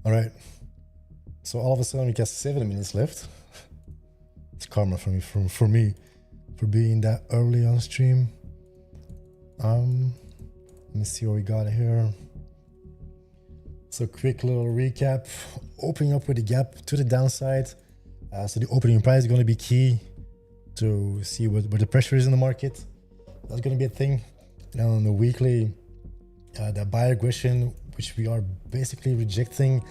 All right. So all of a sudden we got 7 minutes left. It's karma for me for being that early on stream. Let me see what we got here. So quick little recap. Opening up with a gap to the downside. So the opening price is going to be key to see where the pressure is in the market. That's going to be a thing. And on the weekly, the buyer aggression, which we are basically rejecting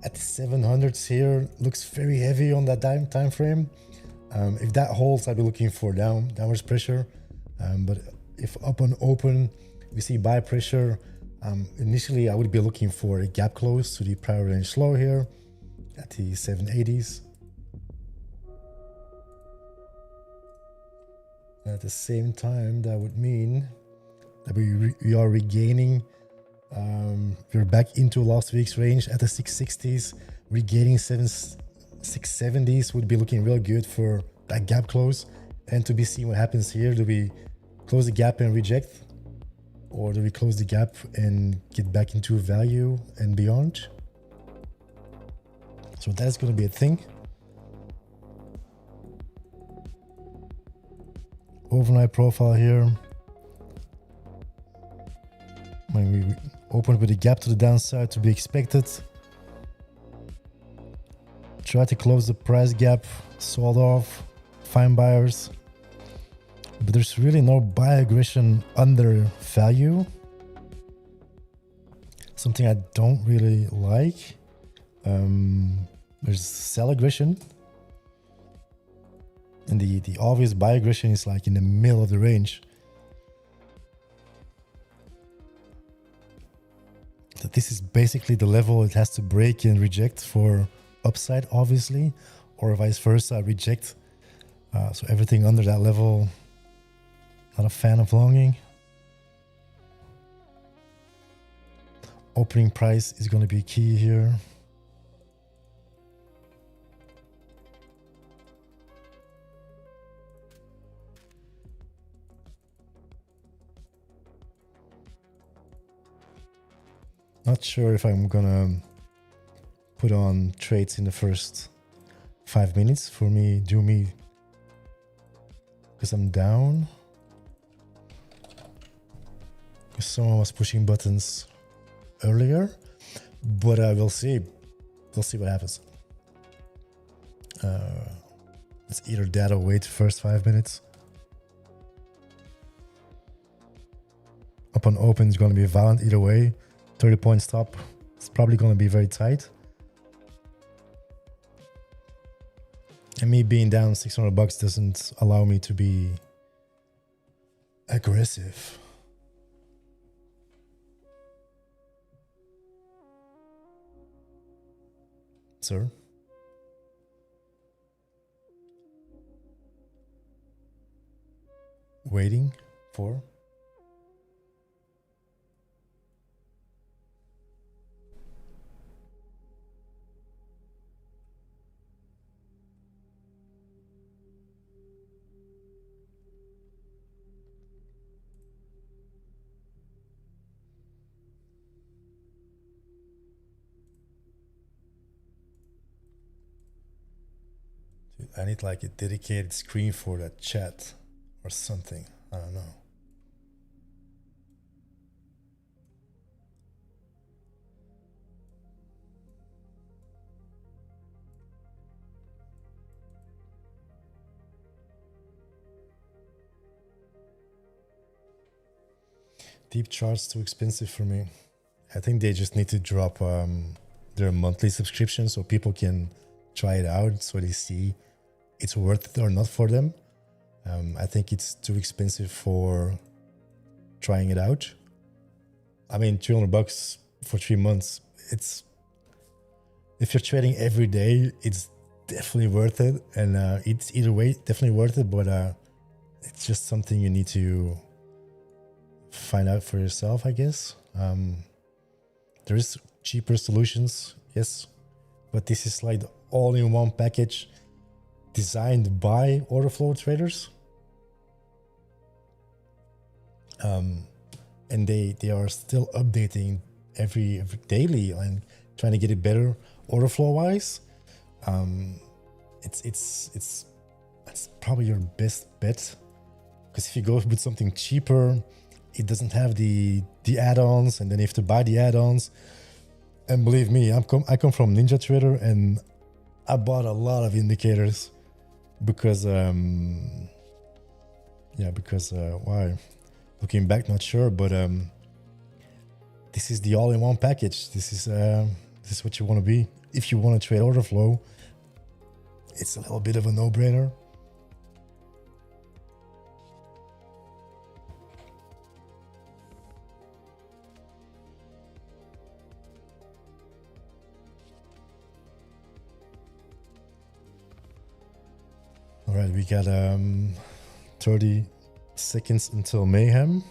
at the 700s here, looks very heavy on that time frame. If that holds, I'll be looking for downwards pressure. But if up on open, we see buy pressure, initially I would be looking for a gap close to the prior range low here at the 780s. At the same time, that would mean that we are regaining, we're back into last week's range at the 660s, regaining 670s would be looking real good for that gap close. And to be seen what happens here. Do we close the gap and reject, or do we close the gap and get back into value and beyond? So that's going to be a thing. Overnight profile here. When we open with a gap to the downside, to be expected. Try to close the price gap, sold off, find buyers. But there's really no buy aggression under value. Something I don't really like. There's sell aggression. And the obvious buy aggression is like in the middle of the range. So this is basically the level it has to break and reject for upside, obviously, or vice versa, reject. So everything under that level, not a fan of longing. Opening price is going to be key here. Not sure if I'm gonna put on trades in the first 5 minutes. For me, do me, because I'm down. Because someone was pushing buttons earlier, but we'll see. We'll see what happens. It's either that or wait first 5 minutes. Up on open is going to be violent either way. 30-point stop. It's probably going to be very tight. And me being down $600 doesn't allow me to be aggressive. Sir? Waiting for? I need like a dedicated screen for that chat or something. I don't know. Deep charts too expensive for me. I think they just need to drop their monthly subscription so people can try it out, so they see it's worth it or not for them. I think it's too expensive for trying it out. I mean, $300 for 3 months. It's, if you're trading every day, it's definitely worth it. And it's either way definitely worth it, but it's just something you need to find out for yourself, I guess. There is cheaper solutions, yes, but this is like the all-in-one package designed by Orderflow traders. And they are still updating every daily and trying to get it better order flow wise. That's probably your best bet, because if you go with something cheaper, it doesn't have the add-ons, and then you have to buy the add-ons. And believe me, I come from Ninja Trader, and I bought a lot of indicators because why? Looking back, not sure, but this is the all-in-one package. This is what you want to be if you want to trade order flow. It's a little bit of a no-brainer. All right, we got 30 seconds until mayhem.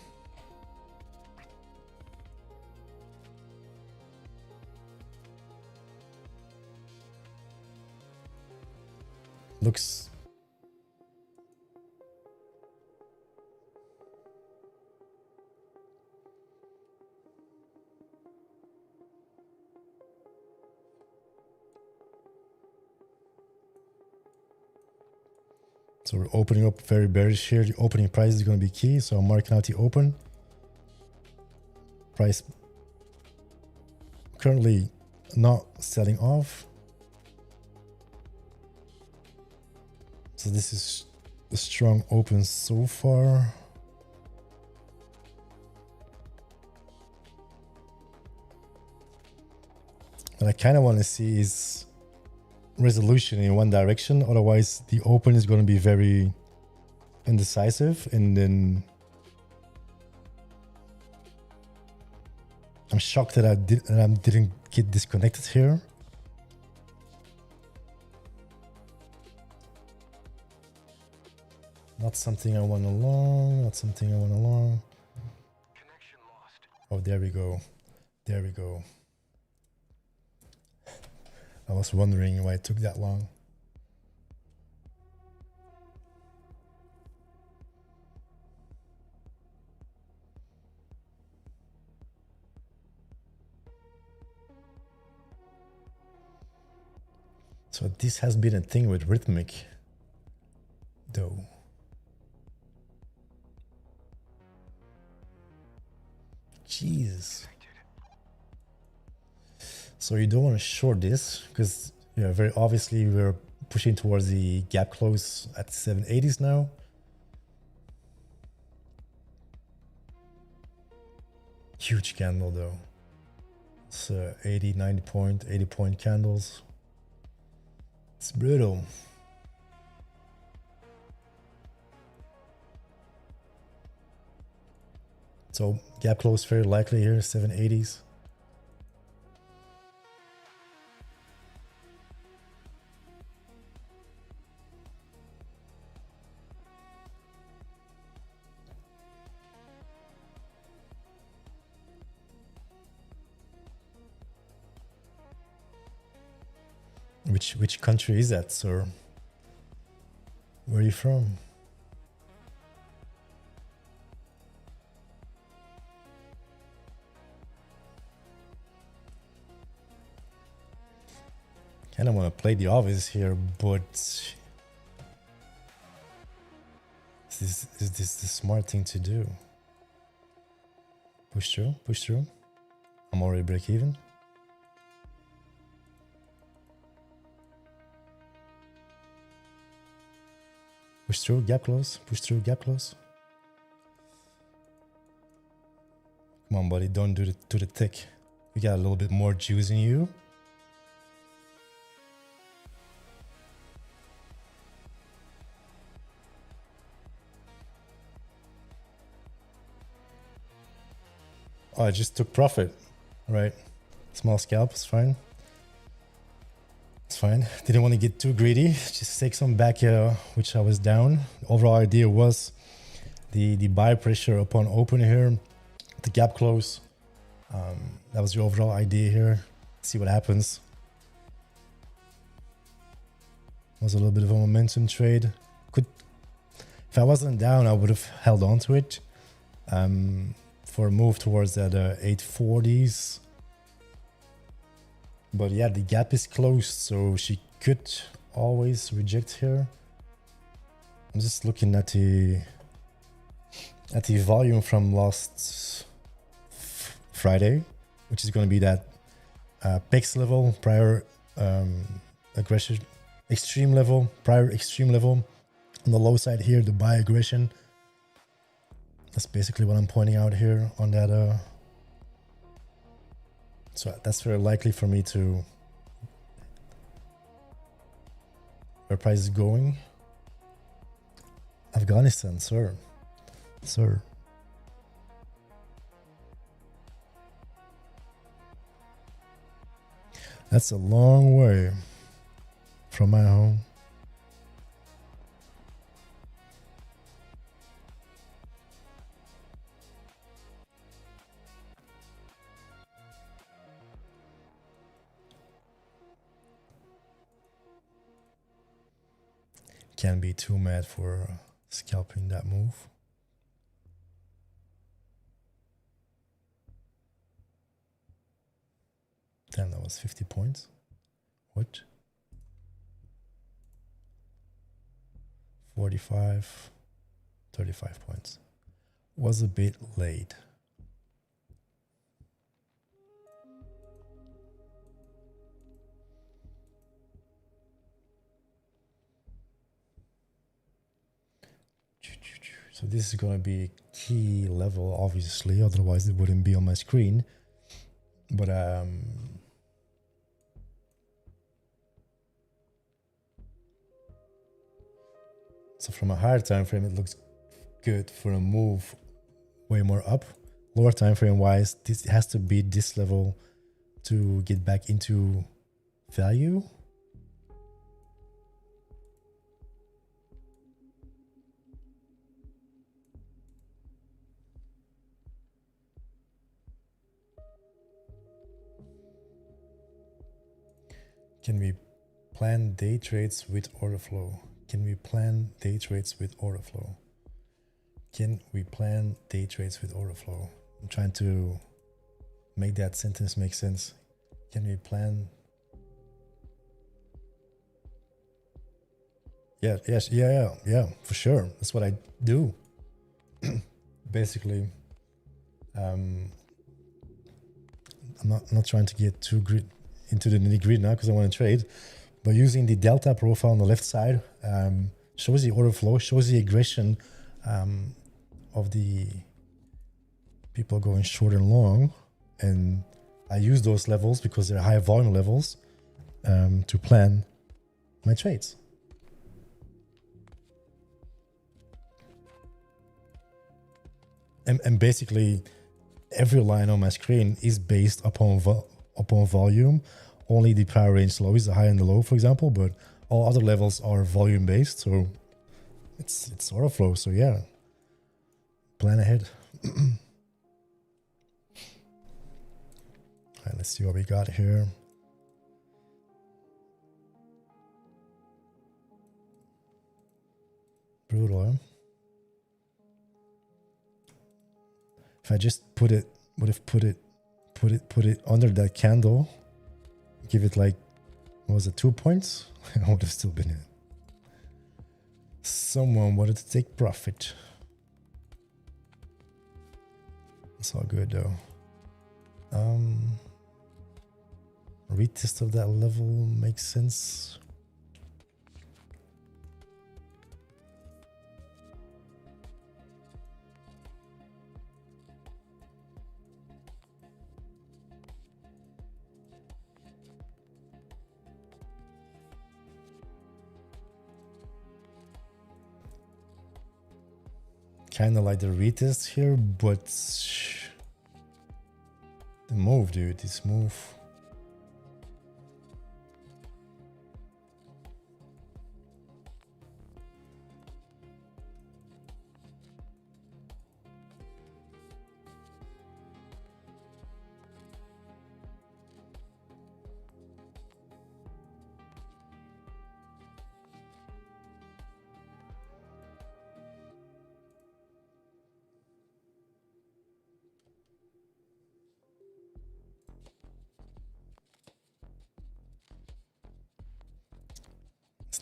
Looks so we're opening up very bearish here. The opening price is going to be key, so I'm marking out the open price. Currently not selling off. So this is a strong open so far. What I kind of want to see is resolution in one direction, otherwise the open is going to be very indecisive, and then I'm shocked that I didn't get disconnected here. Not something I want along, not something I want along. Connection lost. Oh, there we go. There we go. I was wondering why it took that long. So this has been a thing with Rhythmic, though. Jesus. So you don't want to short this because, yeah, very obviously we're pushing towards the gap close at 780s now. Huge candle though. It's 80 point candles. It's brutal. So gap close very likely here, 780s. Which country is that, sir? Where are you from? Kind of want to play the obvious here, but is this the smart thing to do? Push through, push through. I'm already break even. Push through, gap close, push through, gap close. Come on, buddy, don't do the thick. We got a little bit more juice in you. Oh, I just took profit. All right, small scalp is fine. It's fine. Didn't want to get too greedy. Just take some back, which I was down. The overall idea was the buy pressure upon open here, the gap close. That was the overall idea here. See what happens. Was a little bit of a momentum trade. If I wasn't down, I would have held on to it for a move towards that 840s. But yeah, the gap is closed, so she could always reject here. I'm just looking at the volume from last Friday, which is going to be that PEX level, prior aggression, extreme level, prior extreme level. On the low side here, the buy aggression. That's basically what I'm pointing out here on that. So that's very likely for me to where price is going. Afghanistan, sir. Sir. That's a long way from my home. Can't be too mad for scalping that move. Damn, that was 50 points. What? 45, 35 points. Was a bit late. So this is going to be a key level, obviously, otherwise it wouldn't be on my screen. But so from a higher time frame, it looks good for a move way more up. Lower time frame wise, this has to beat this level to get back into value. Can we plan day trades with order flow? Can we plan day trades with order flow? Can we plan day trades with order flow? I'm trying to make that sentence make sense. Can we plan? Yeah, yes, yeah, for sure. That's what I do. Basically, I'm not trying to get too into the nitty-gritty now because I want to trade, but using the delta profile on the left side shows the order flow, shows the aggression of the people going short and long, and I use those levels because they're high volume levels to plan my trades. And basically every line on my screen is based upon volume. Only the power range low is the high and the low, for example, but all other levels are volume based, so it's order flow. So yeah, plan ahead. All right, let's see what we got here. Brutal, huh? If I just would have put it under that candle, give it like, what was it, 2 points? I would have still been in. Someone wanted to take profit. It's all good though. Retest of that level makes sense. Kind of like the retest here, but the move, dude, this move.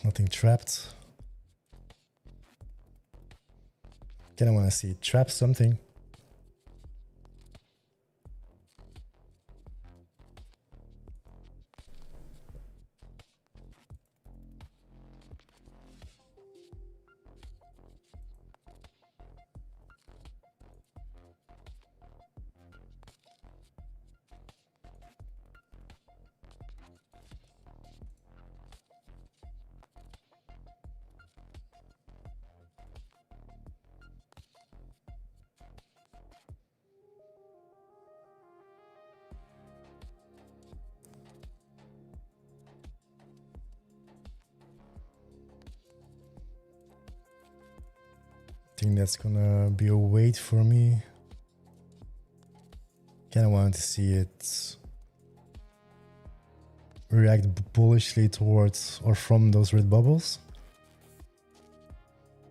nothing trapped. Kinda wanna see it trap something. I think that's gonna be a wait for me. Kinda wanted to see it react bullishly towards or from those red bubbles.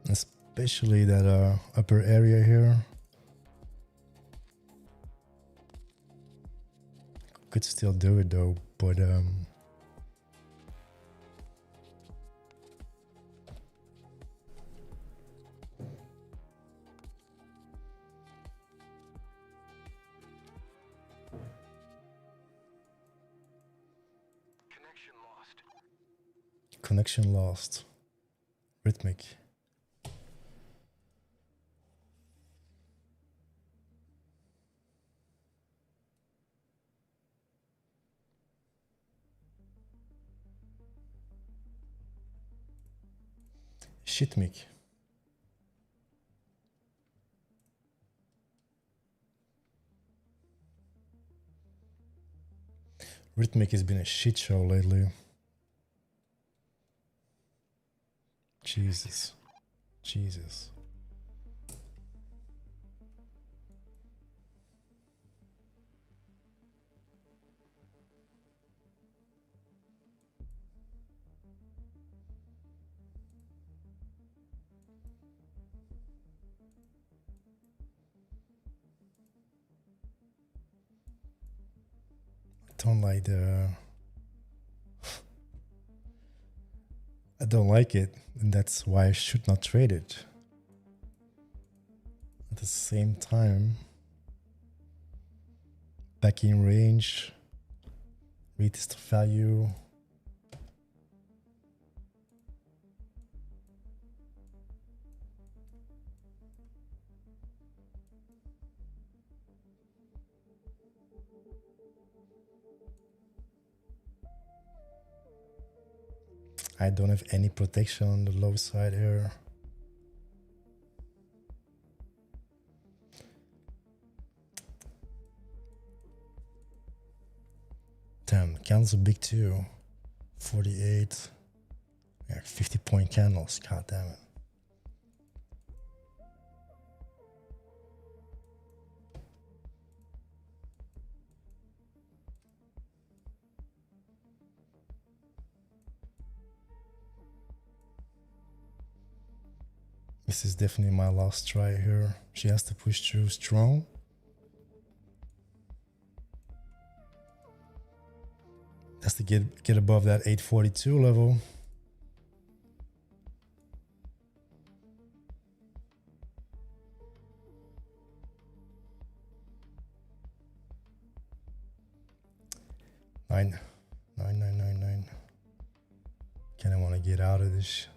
Especially that upper area here. Could still do it though, but connection lost. Rhythmic. Shitmic. Rhythmic has been a shit show lately. Jesus. Jesus. Don't like the... I don't like it, and that's why I should not trade it. At the same time, back in range, retest value. I don't have any protection on the low side here. Damn, candles are big too. 48. Yeah, 50-point candles. God damn it. This is definitely my last try here. She has to push through strong. Has to get above that 842 level. Nine. Kind of want to get out of this.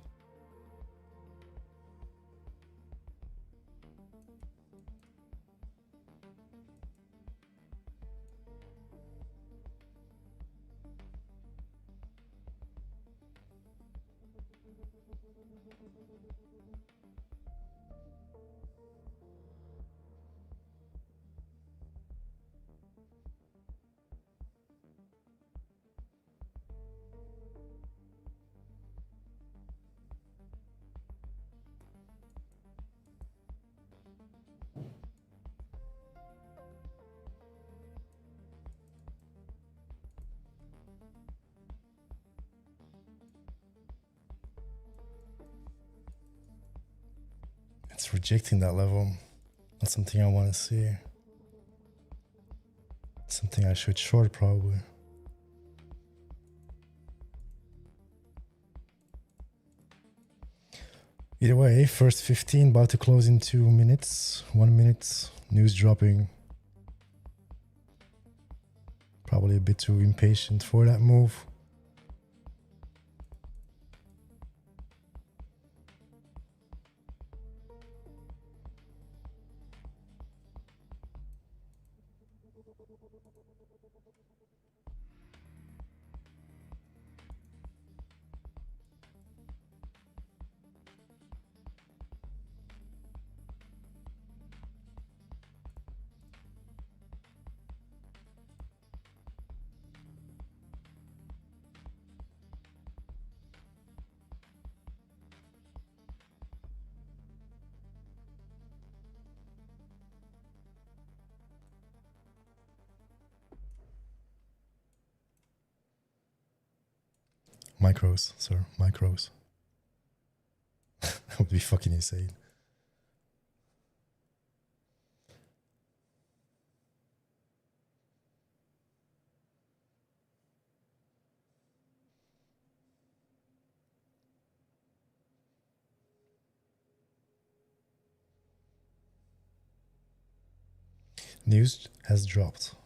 It's rejecting that level. That's something I want to see. Something I should short probably. Either way, first 15 about to close in 2 minutes. 1 minute. News dropping. Probably a bit too impatient for that move. Micros, sir, micros. That would be fucking insane. News has dropped.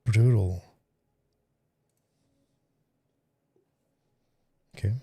Brutal. Okay.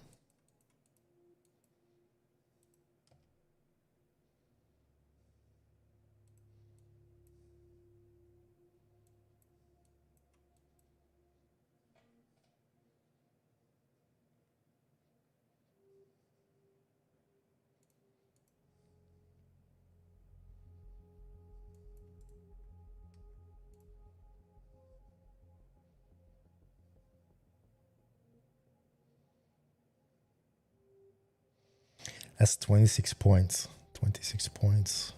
That's 26 points. 26 points.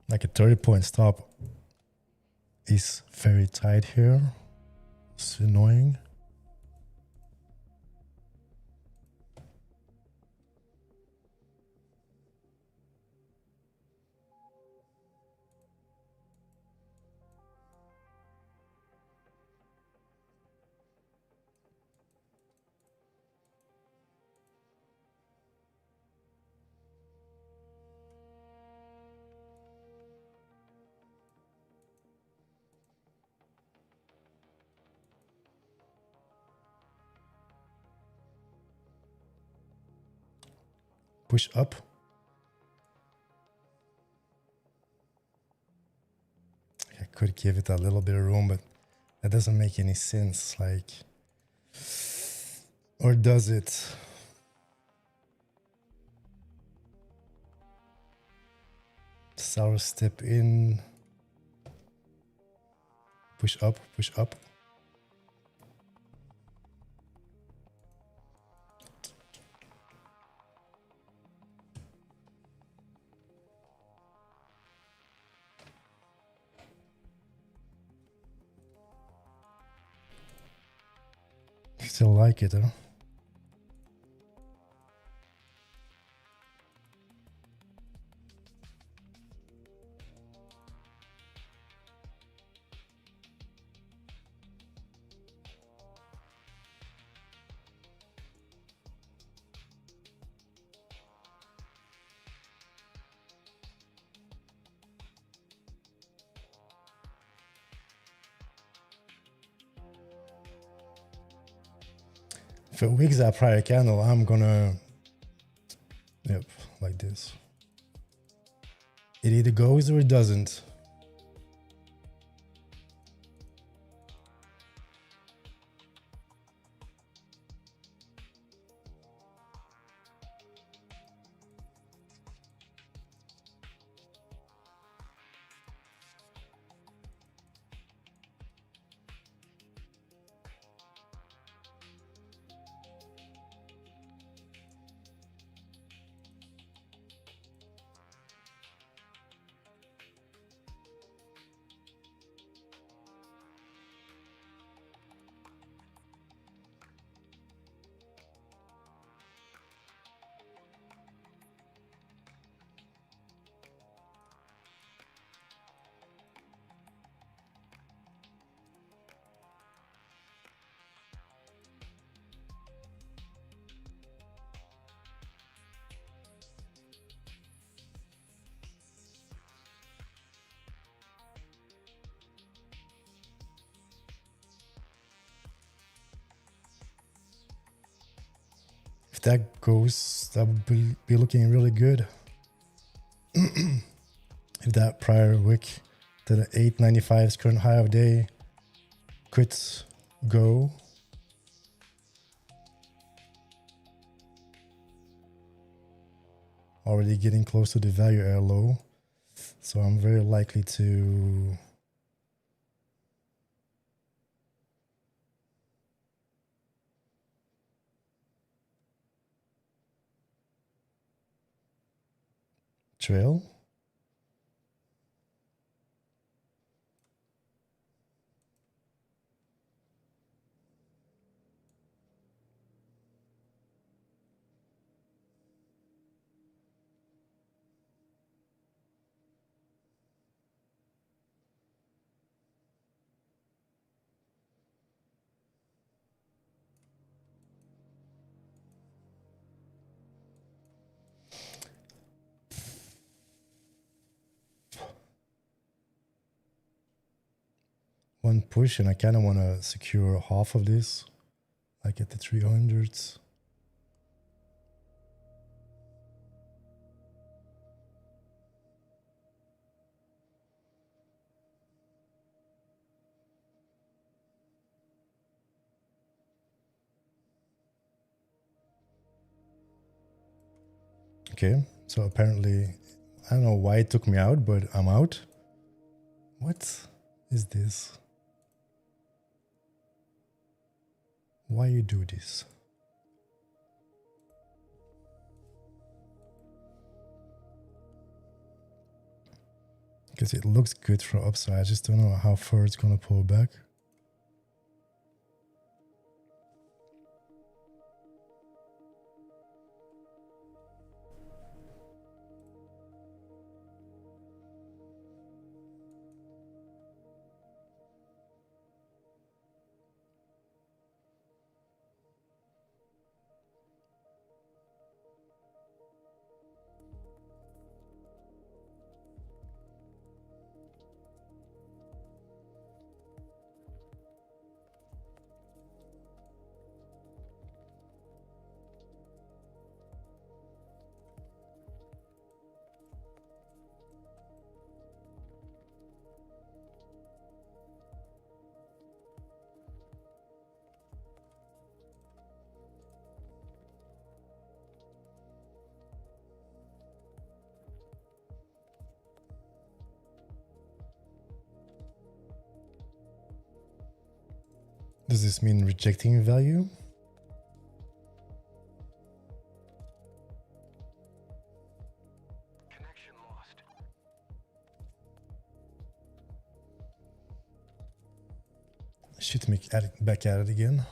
Like a 30-point stop is very tight here. It's annoying. Push up. I could give it a little bit of room, but that doesn't make any sense. Like, or does it? Sour step in. Push up, push up. Still like it, huh? If it wigs that prior candle, I'm gonna, yep, like this. It either goes or it doesn't. that goes, that would be looking really good. If that prior wick to the 895's current high of day could go. Already getting close to the value area low. So I'm very likely to trail. One push, and I kind of want to secure half of this, like at the 300s. Okay, so apparently, I don't know why it took me out, but I'm out. What is this? Why you do this? Because it looks good for upside. I just don't know how far it's gonna pull back. Does this mean rejecting value? Connection lost. Shoot me back at it again.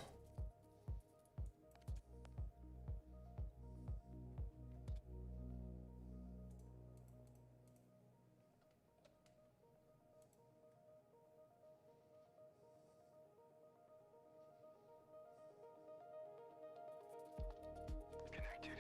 Connected.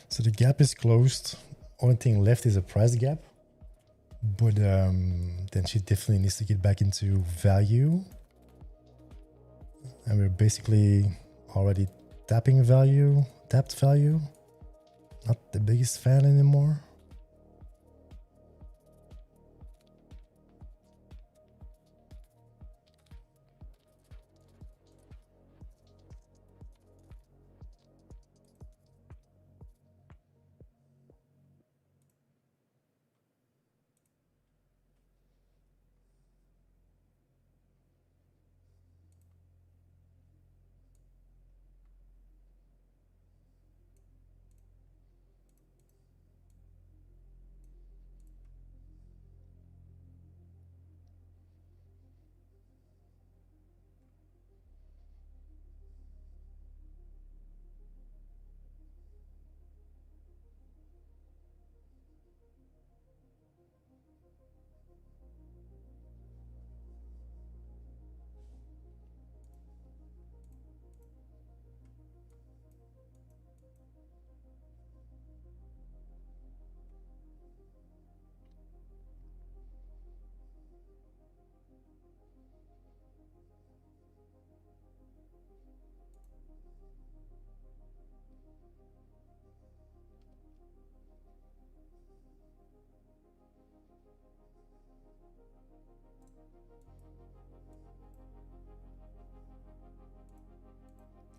So the gap is closed. Only thing left is a price gap. But then she definitely needs to get back into value. And we're basically already tapped value. Not the biggest fan anymore.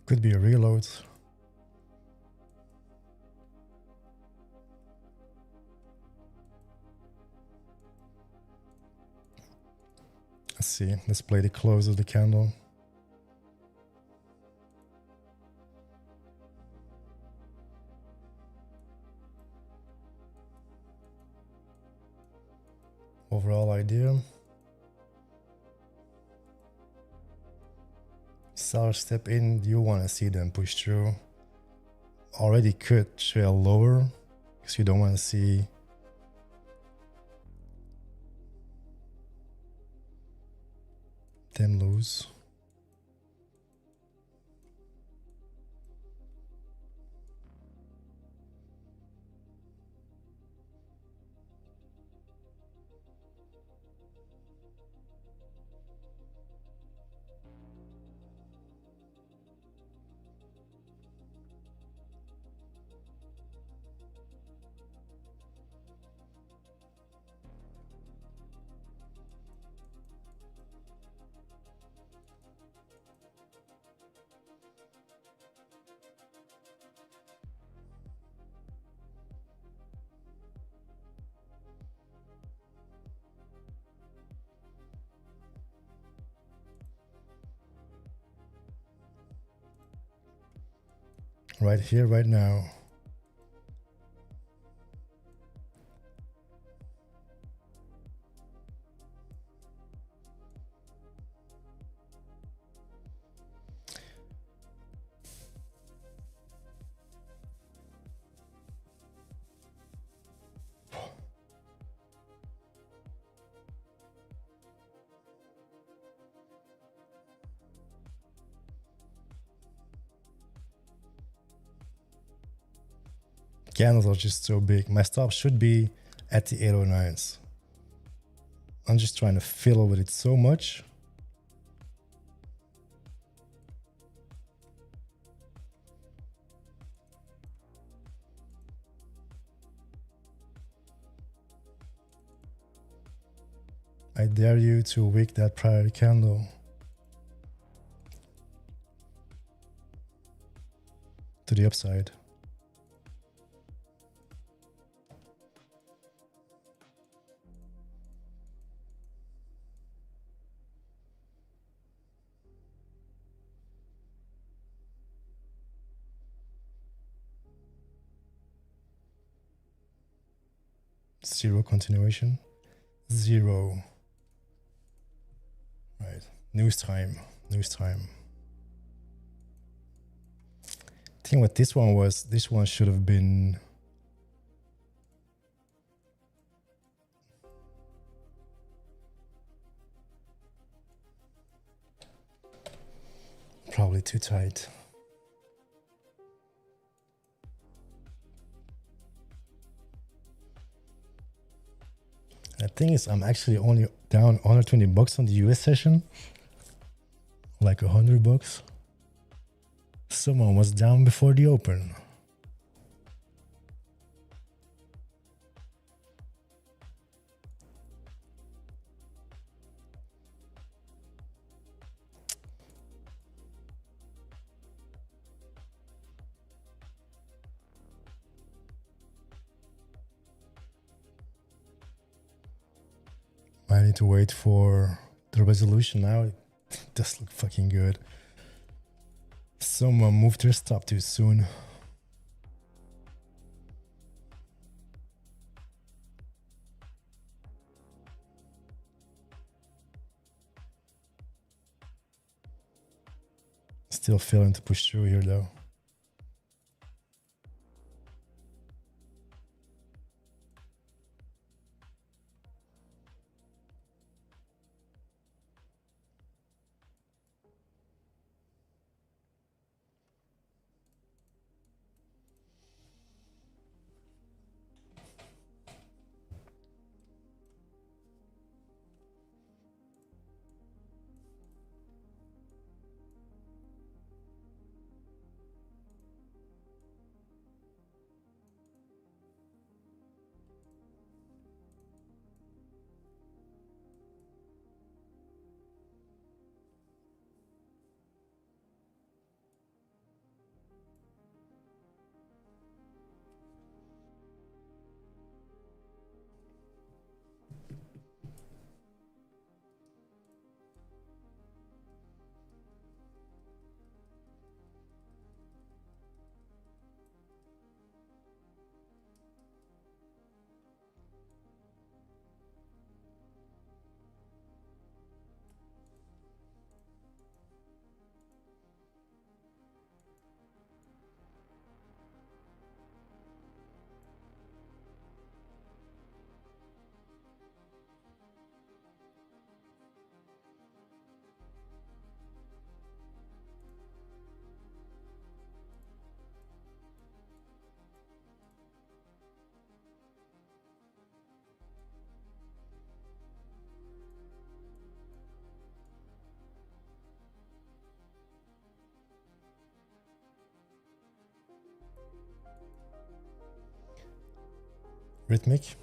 Could be a reload. Let's see. Let's play the close of the candle. Overall idea. Sellers step in, you want to see them push through. Already could trail lower because you don't want to see them lose. Right here, right now. Candles are just so big. My stop should be at the 809s. I'm just trying to fiddle with it so much. I dare you to wick that prior candle to the upside. Zero continuation. Zero. Right. News time. News time. I think what this one was, this one should have been probably too tight. The thing is, I'm actually only down 120 bucks on the US session. Like $100. Someone was down before the open. I need to wait for the resolution now. It does look fucking good. Someone moved their stop too soon. Still failing to push through here though. rhythmic.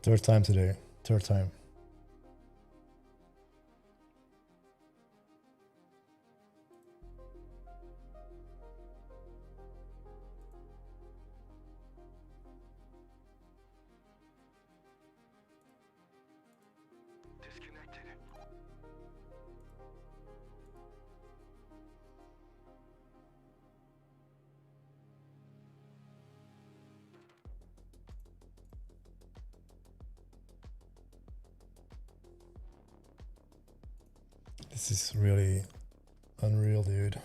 Third time today. Third time. This is really unreal, dude.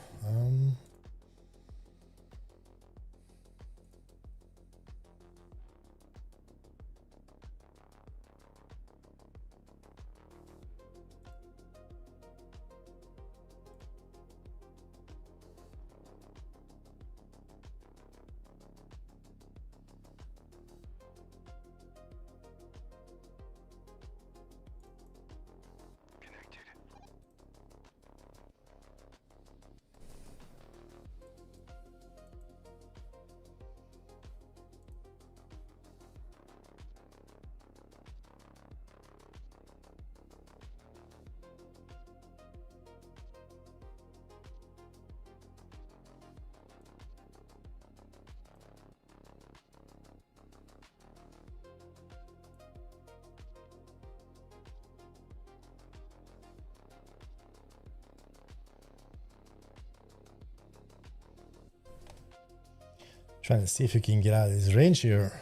Trying to see if you can get out of this range here.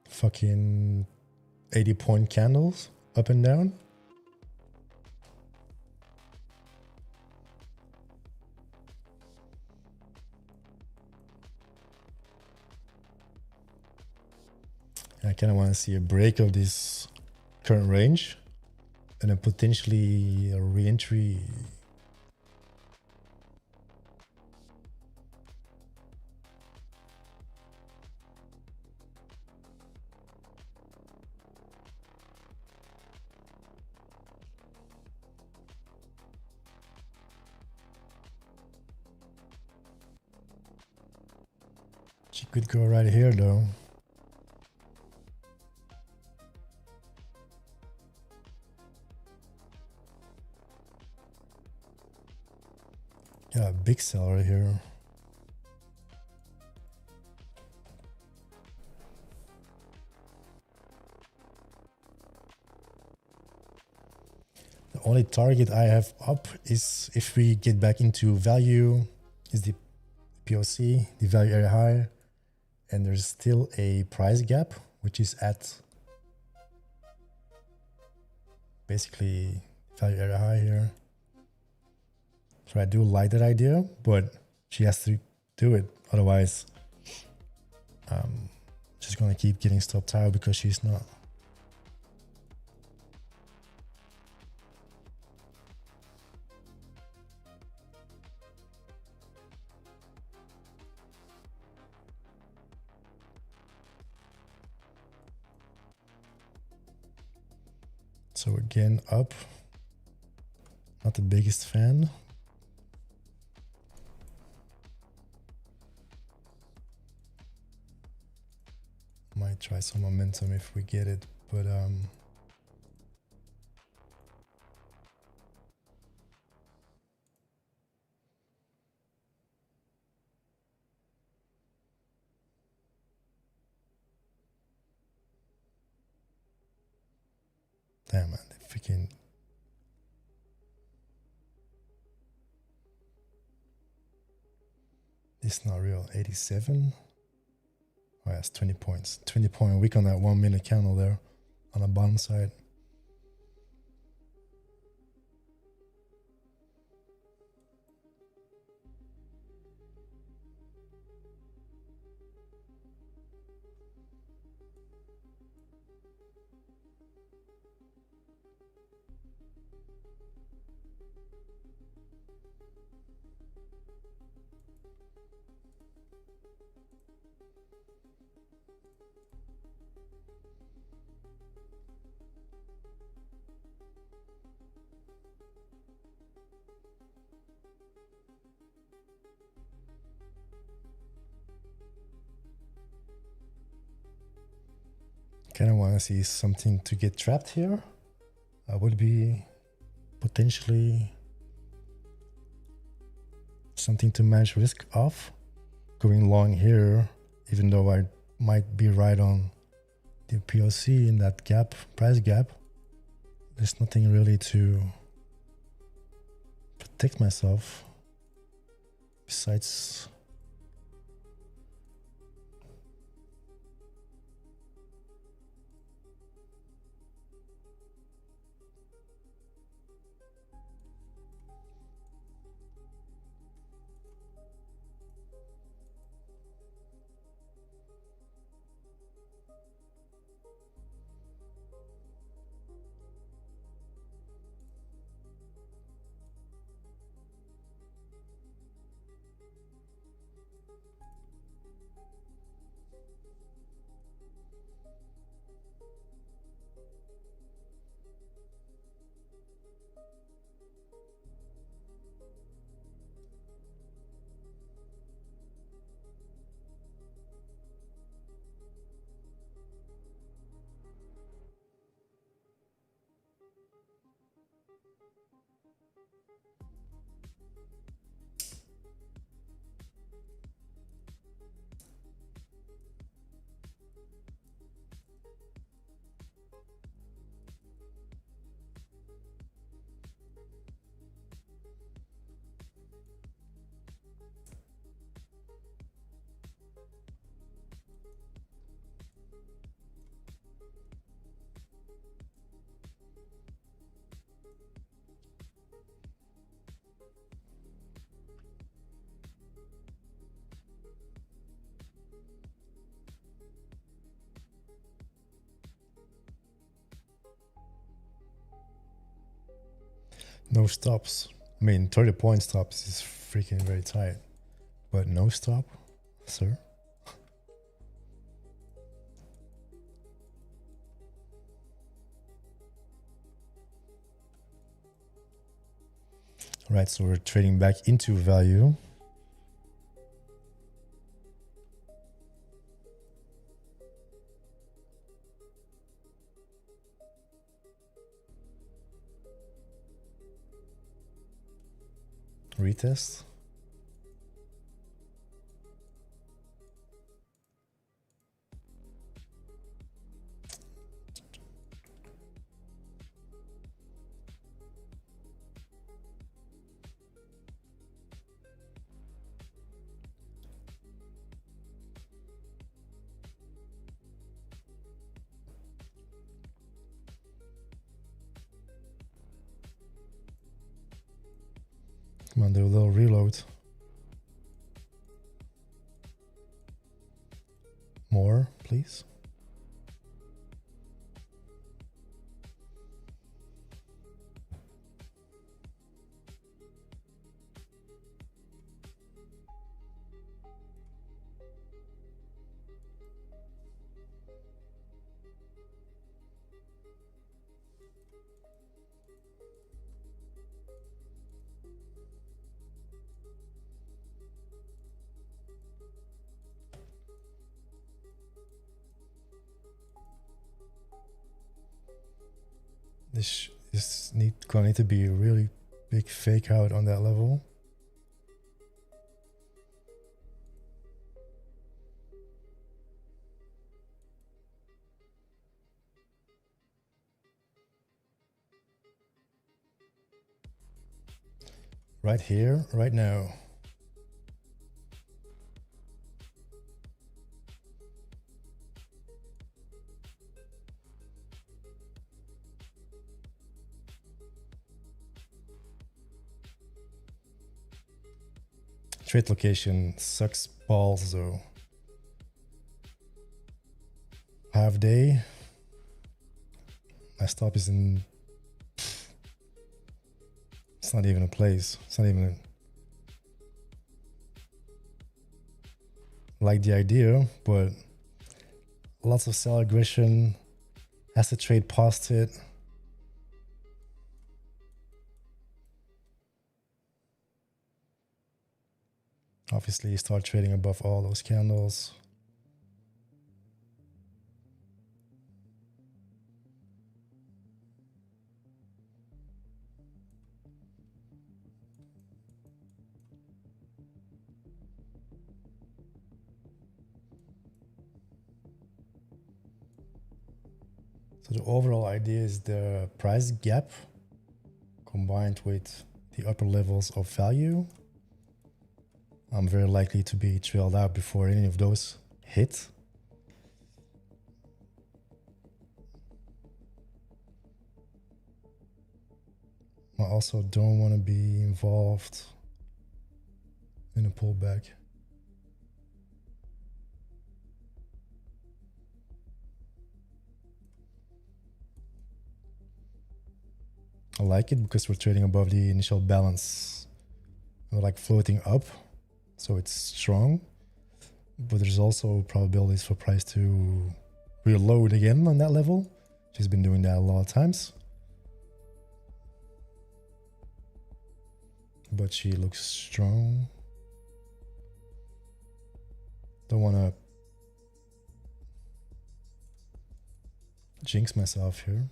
Fucking 80-point candles up and down. I kind of want to see a break of this current range and then potentially a re-entry. She could go right here though. Yeah, big sell right here. The only target I have up is if we get back into value, is the POC, the value area high, and there's still a price gap, which is at basically value area high here. So I do like that idea, but she has to do it. Otherwise, she's gonna keep getting stopped out because she's not. So again, up. Not the biggest fan. Might try some momentum if we get it, but damn man, they freaking it's not real. 87. Oh, that's 20 points. 20-point wick on that 1 minute candle there on the bottom side. want to see something to get trapped here, I would be potentially something to manage risk off. Going long here, even though I might be right on the POC in that gap, price gap, there's nothing really to protect myself besides no stops. I mean, 30-point stops is freaking very tight, but no stop, sir. All right, so we're trading back into value. Retest. Come on, do a little reload. More, please. This is gonna need to be a really big fake out on that level. Right here, right now. Trade location sucks balls though. Half day. My stop is in. It's not even a place. It's not even. Like the idea, but lots of sell aggression. Has to trade past it. Obviously, you start trading above all those candles. So the overall idea is the price gap combined with the upper levels of value. I'm very likely to be trailed out before any of those hit. I also don't want to be involved in a pullback. I like it because we're trading above the initial balance. We're like floating up, so it's strong. But there's also probabilities for price to reload again on that level. She's been doing that a lot of times. But she looks strong. Don't want to jinx myself here.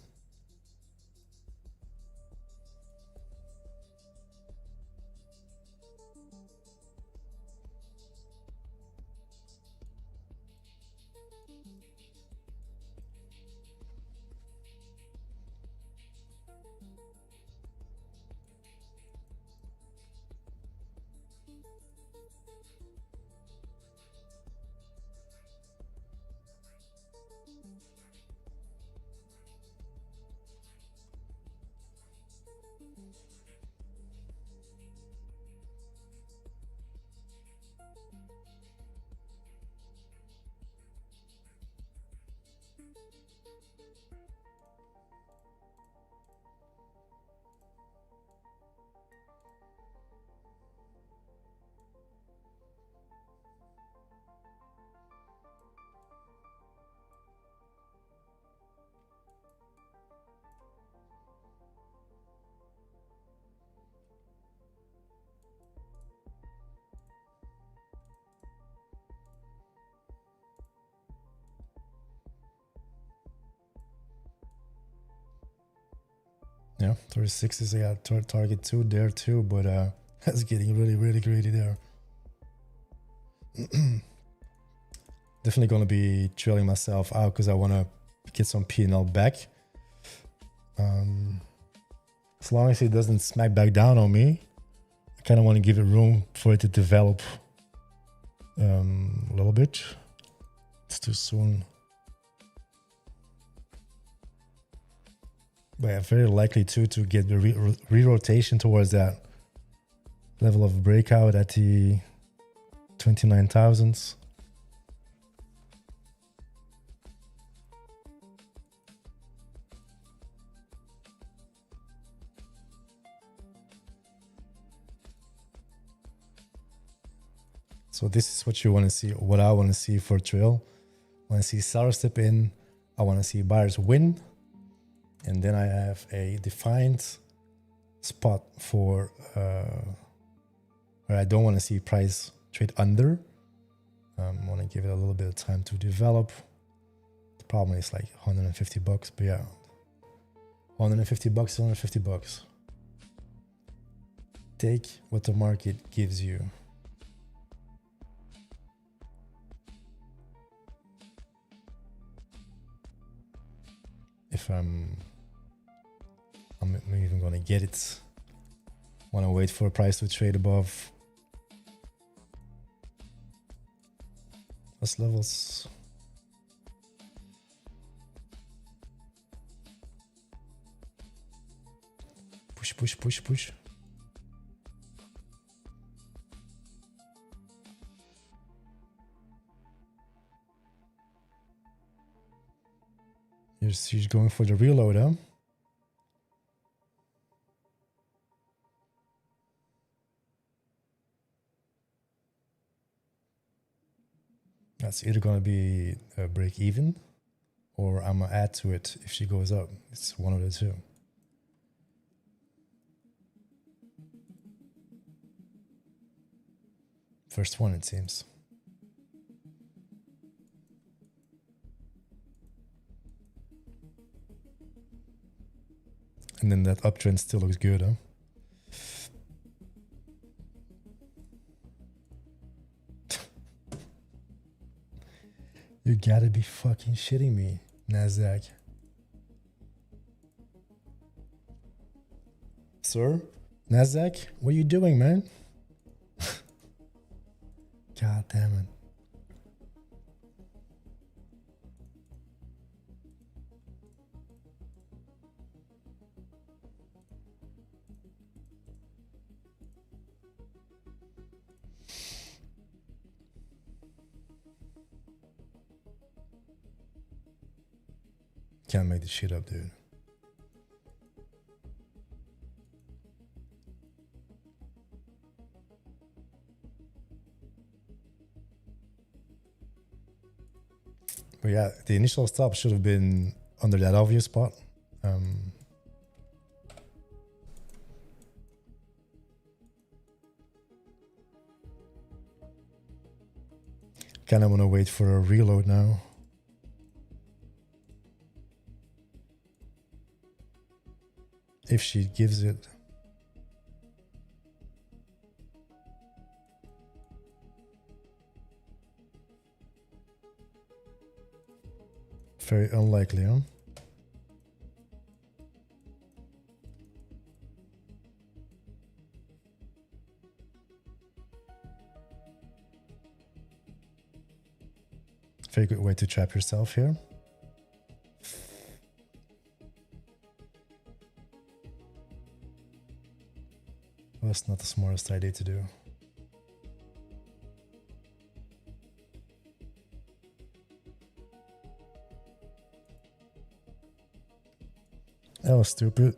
Yeah, 36 is a target too there too, but that's getting really greedy there. Definitely gonna be trailing myself out because I want to get some P&L back. As long as it doesn't smack back down on me, I kind of want to give it room for it to develop a little bit. It's too soon. But yeah, very likely too to get the re-rotation towards that level of breakout at the 29,000s. So this is what you want to see, what I want to see for trail. I want to see seller step in. I want to see buyers win. And then I have a defined spot for where I don't want to see price trade under. I want to give it a little bit of time to develop. The problem is like 150 bucks, but yeah, 150 bucks, 150 bucks. Take what the market gives you. If I'm even gonna get it. Want to wait for a price to trade above those levels. Push, push, push, push. She's going for the reload, huh? That's either going to be a break even or I'm going to add to it if she goes up. It's one of the two. First one, it seems. And then that uptrend still looks good, huh? You gotta be fucking shitting me, NASDAQ. Sir, NASDAQ, what are you doing, man? God damn it. Can't make this shit up, dude. But yeah, the initial stop should have been under that obvious spot. Kind of want to wait for a reload now. If she gives it. Very unlikely, huh? Very good way to trap yourself here. Well, that's not the smartest idea to do. That was stupid.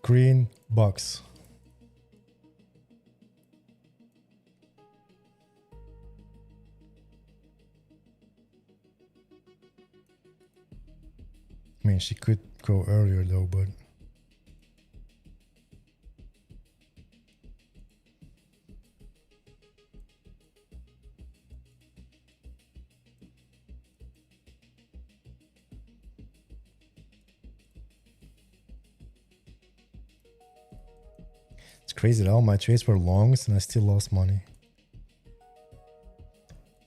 Green box. I mean, she could go earlier though, but it's crazy that all my trades were longs and I still lost money.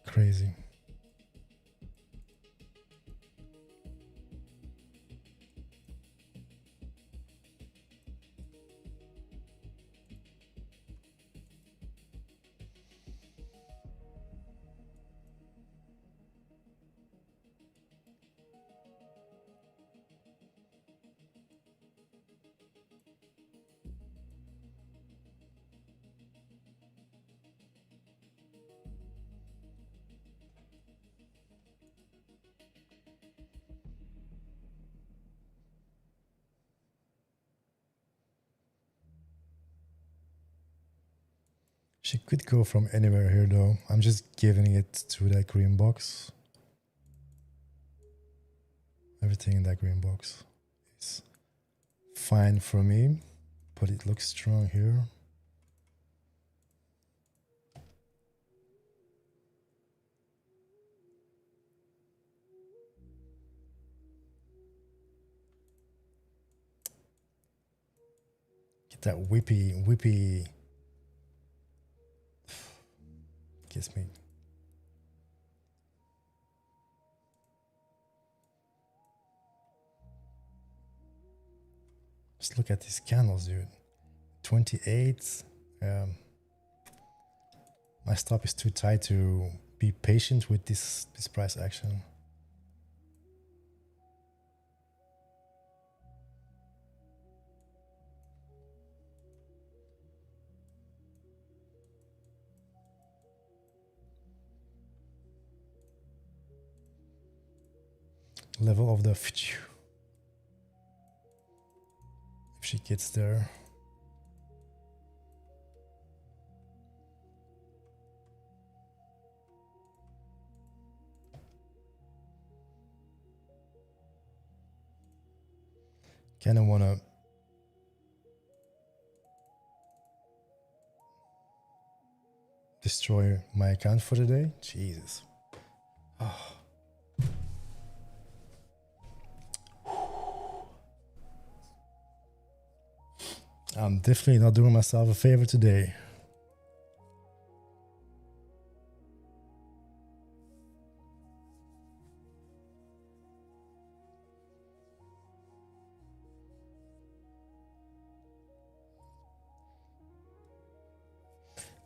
Crazy. She could go from anywhere here though. I'm just giving it to that green box. Everything in that green box is fine for me, but it looks strong here. Get that whippy gets me. Just look at these candles, dude. 28. My stop is too tight to be patient with this price action. Level of the if she gets there. Kind of want to destroy my account for the day. Jesus. Oh. I'm definitely not doing myself a favor today.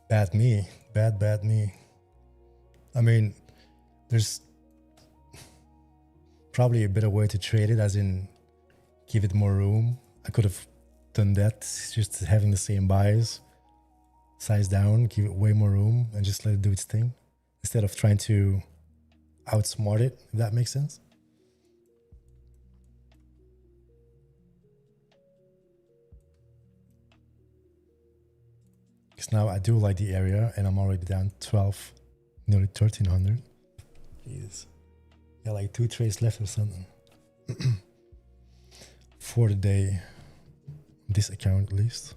Bad me. Bad me. I mean, there's probably a better way to trade it, as in give it more room. I could have done that, just having the same buys, size down, give it way more room, and just let it do its thing, instead of trying to outsmart it, if that makes sense. Because now I do like the area, and I'm already down 12, nearly 1300. Jeez. Yeah, like 2 trades left or something. For the day, this account at least.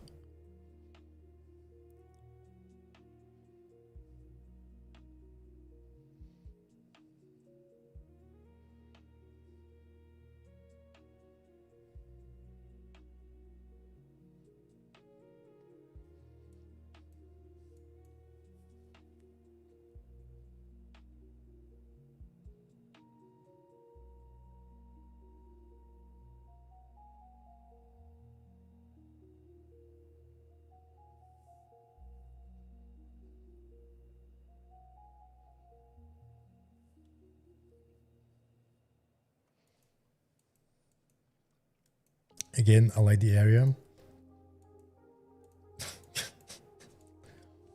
Again, I like the area.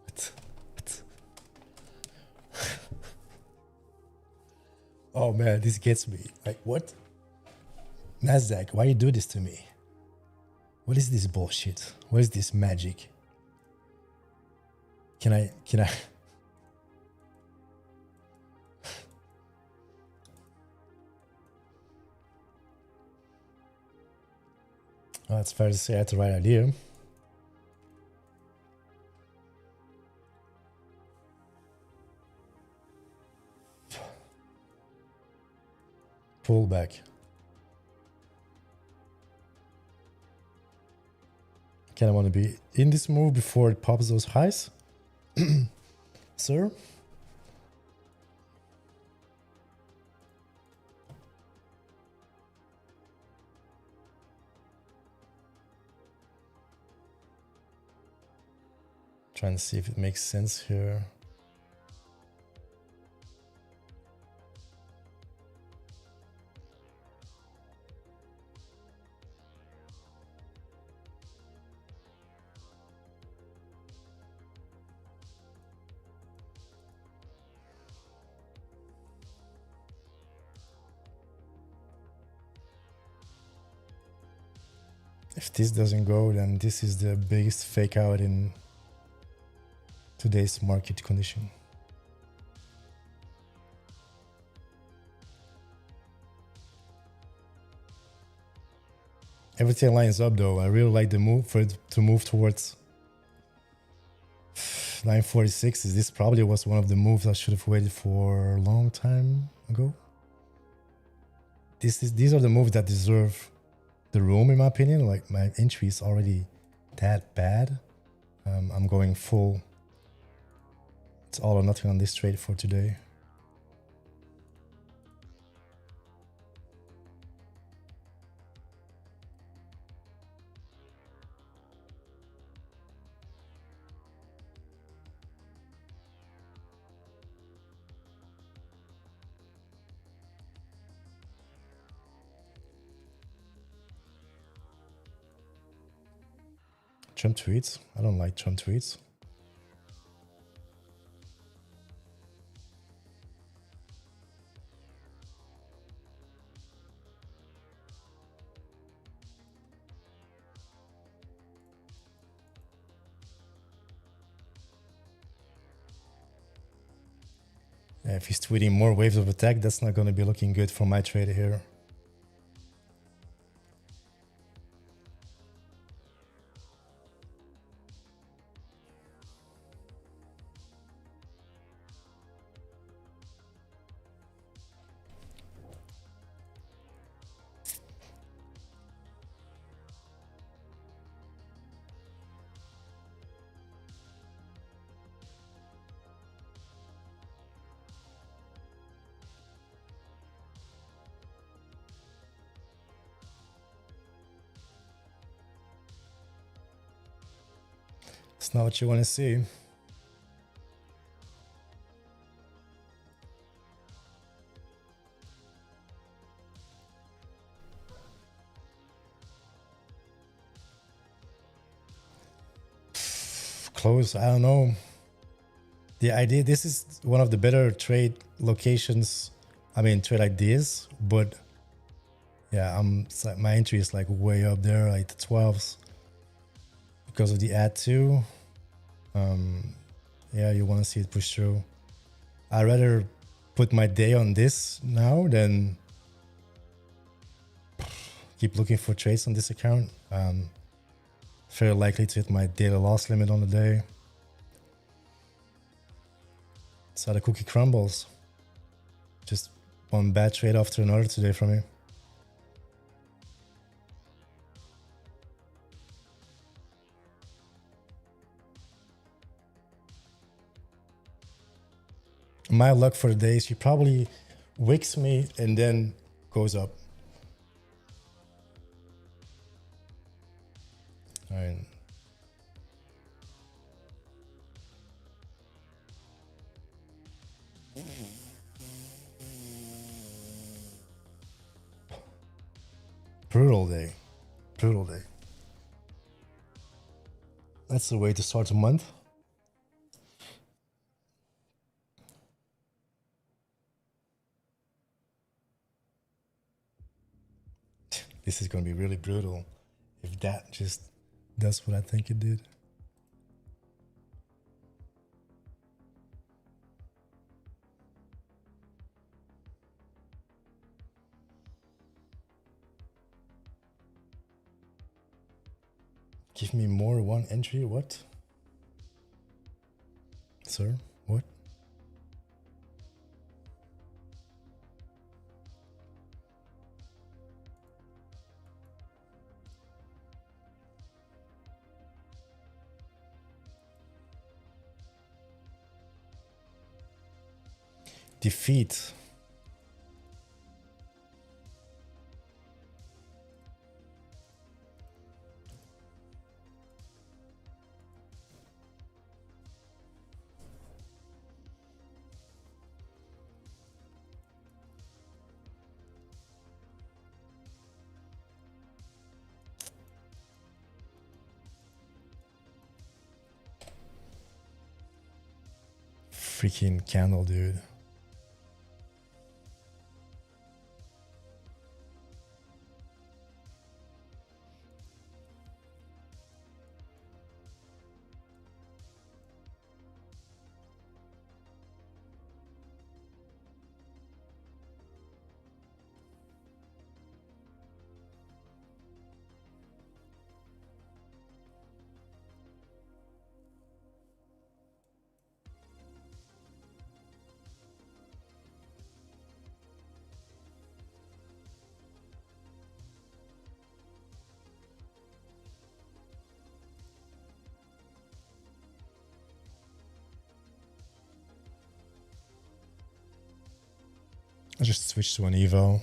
What? Oh man, this gets me. Like, what? NASDAQ, why you do this to me? What is this bullshit? What is this magic? Can I? Well, it's fair to say I had the right idea. Pull back. I kind of want to be in this move before it pops those highs. Sir? Trying to see if it makes sense here. If this doesn't go, then this is the biggest fake out in today's market condition. Everything lines up though. I really like the move for it to move towards 946. This probably was one of the moves I should have waited for a long time ago. These are the moves that deserve the room, in my opinion. Like, my entry is already that bad. I'm going full. It's all or nothing on this trade for today. Trump tweets. I don't like Trump tweets. Yeah, if he's tweeting more waves of attack, that's not going to be looking good for my trade here. It's not what you want to see. Close, I don't know. The idea, this is one of the better trade locations. I mean, trade ideas, but yeah, it's like my entry is like way up there, like the 12s, because of the add to. Yeah, you want to see it push through. I'd rather put my day on this now than keep looking for trades on this account. Very likely to hit my daily loss limit on the day. So the cookie crumbles. Just one bad trade after another today for me. My luck for the day is she probably wicks me and then goes up. All right. Brutal day. Brutal day. That's the way to start a month. This is going to be really brutal if that just does what I think it did. Give me more one entry. What? Sir, what? Defeat. Freaking candle, dude. I just switched to an Evo.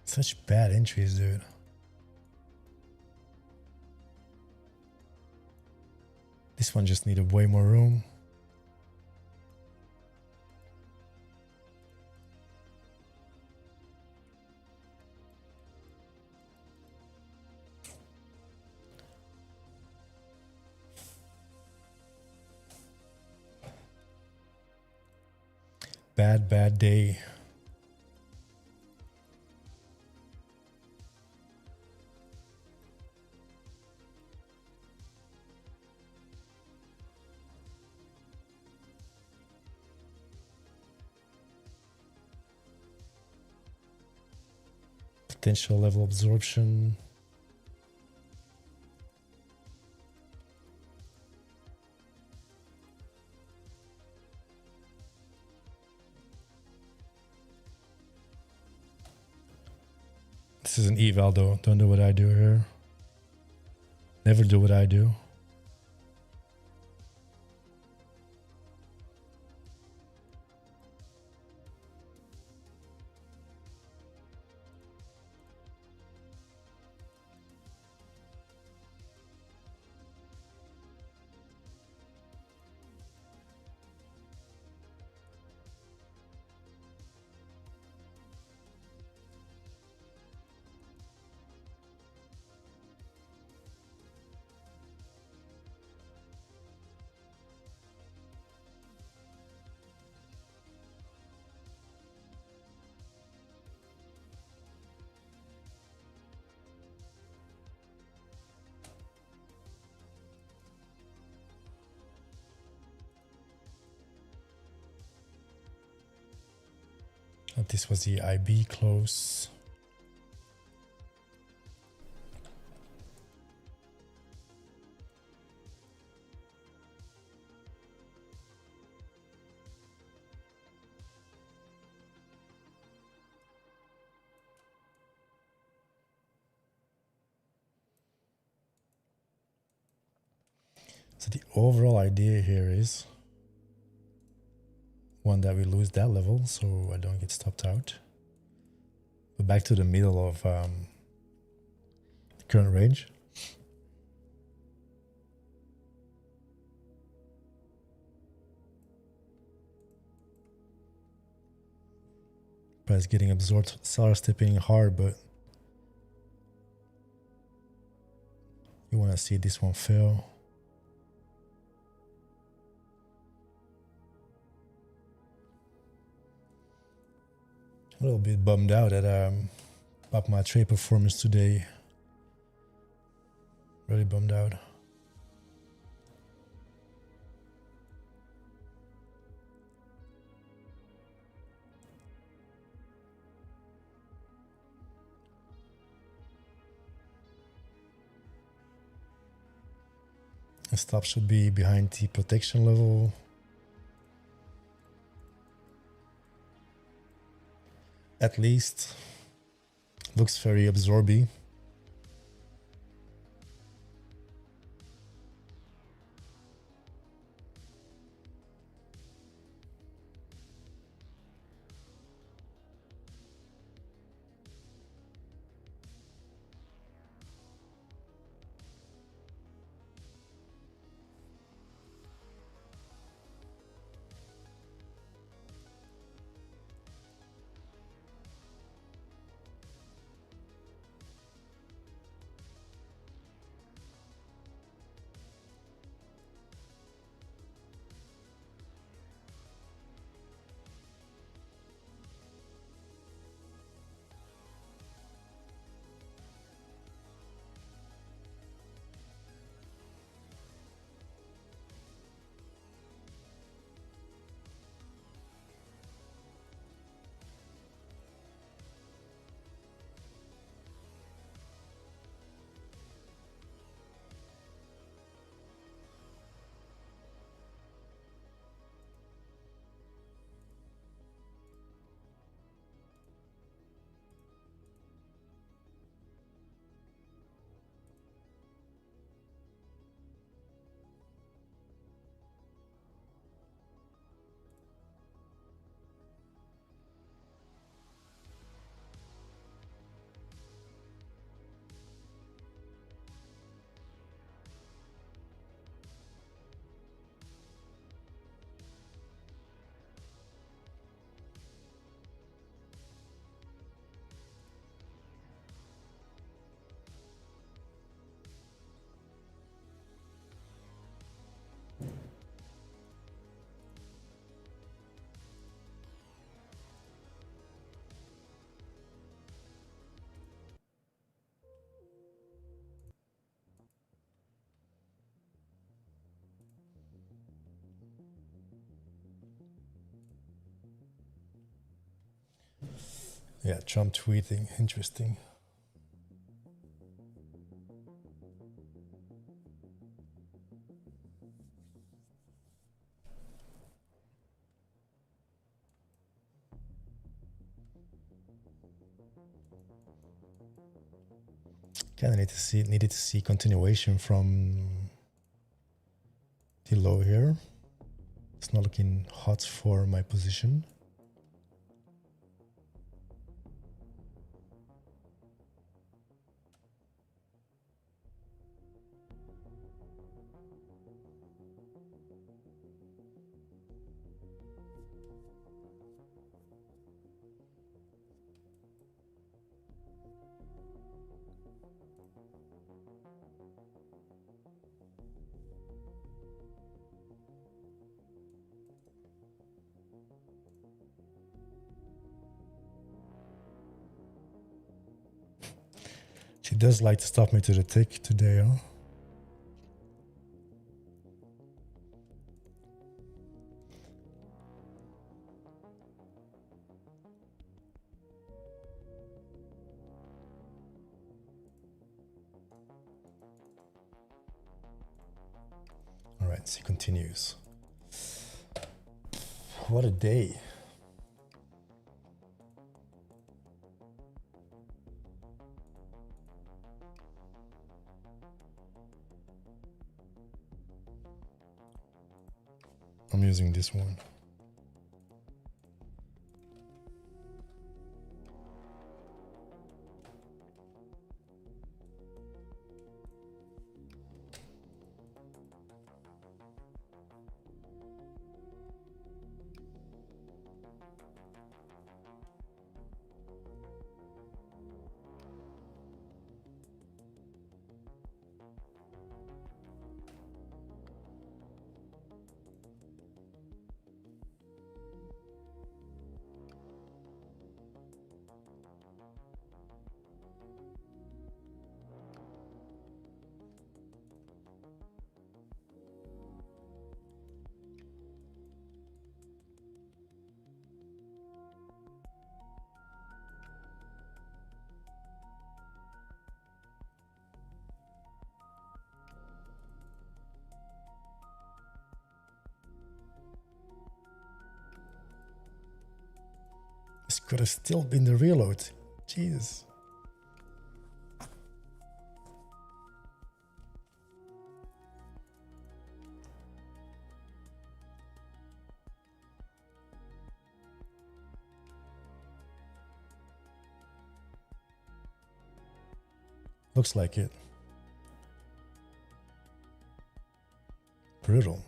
Such bad entries, dude. This one just needed way more room. Bad day. Potential level absorption. This is an eval though. Don't do what I do here. Never do what I do. This was the IB close. So the overall idea here is one, that we lose that level so I don't get stopped out. But back to the middle of the current range. Price getting absorbed, seller stepping hard, but you want to see this one fail. A little bit bummed out at about my trade performance today. Really bummed out. The stop should be behind the protection level. At least. Looks very absorby. Yeah, Trump tweeting. Interesting. Kind of needed to see continuation from the low here. It's not looking hot for my position. She does like to stop me to the tick today, huh? All right, she continues. What a day. I'm using this one. This could have still been the reload. Jesus. Looks like it. Brutal.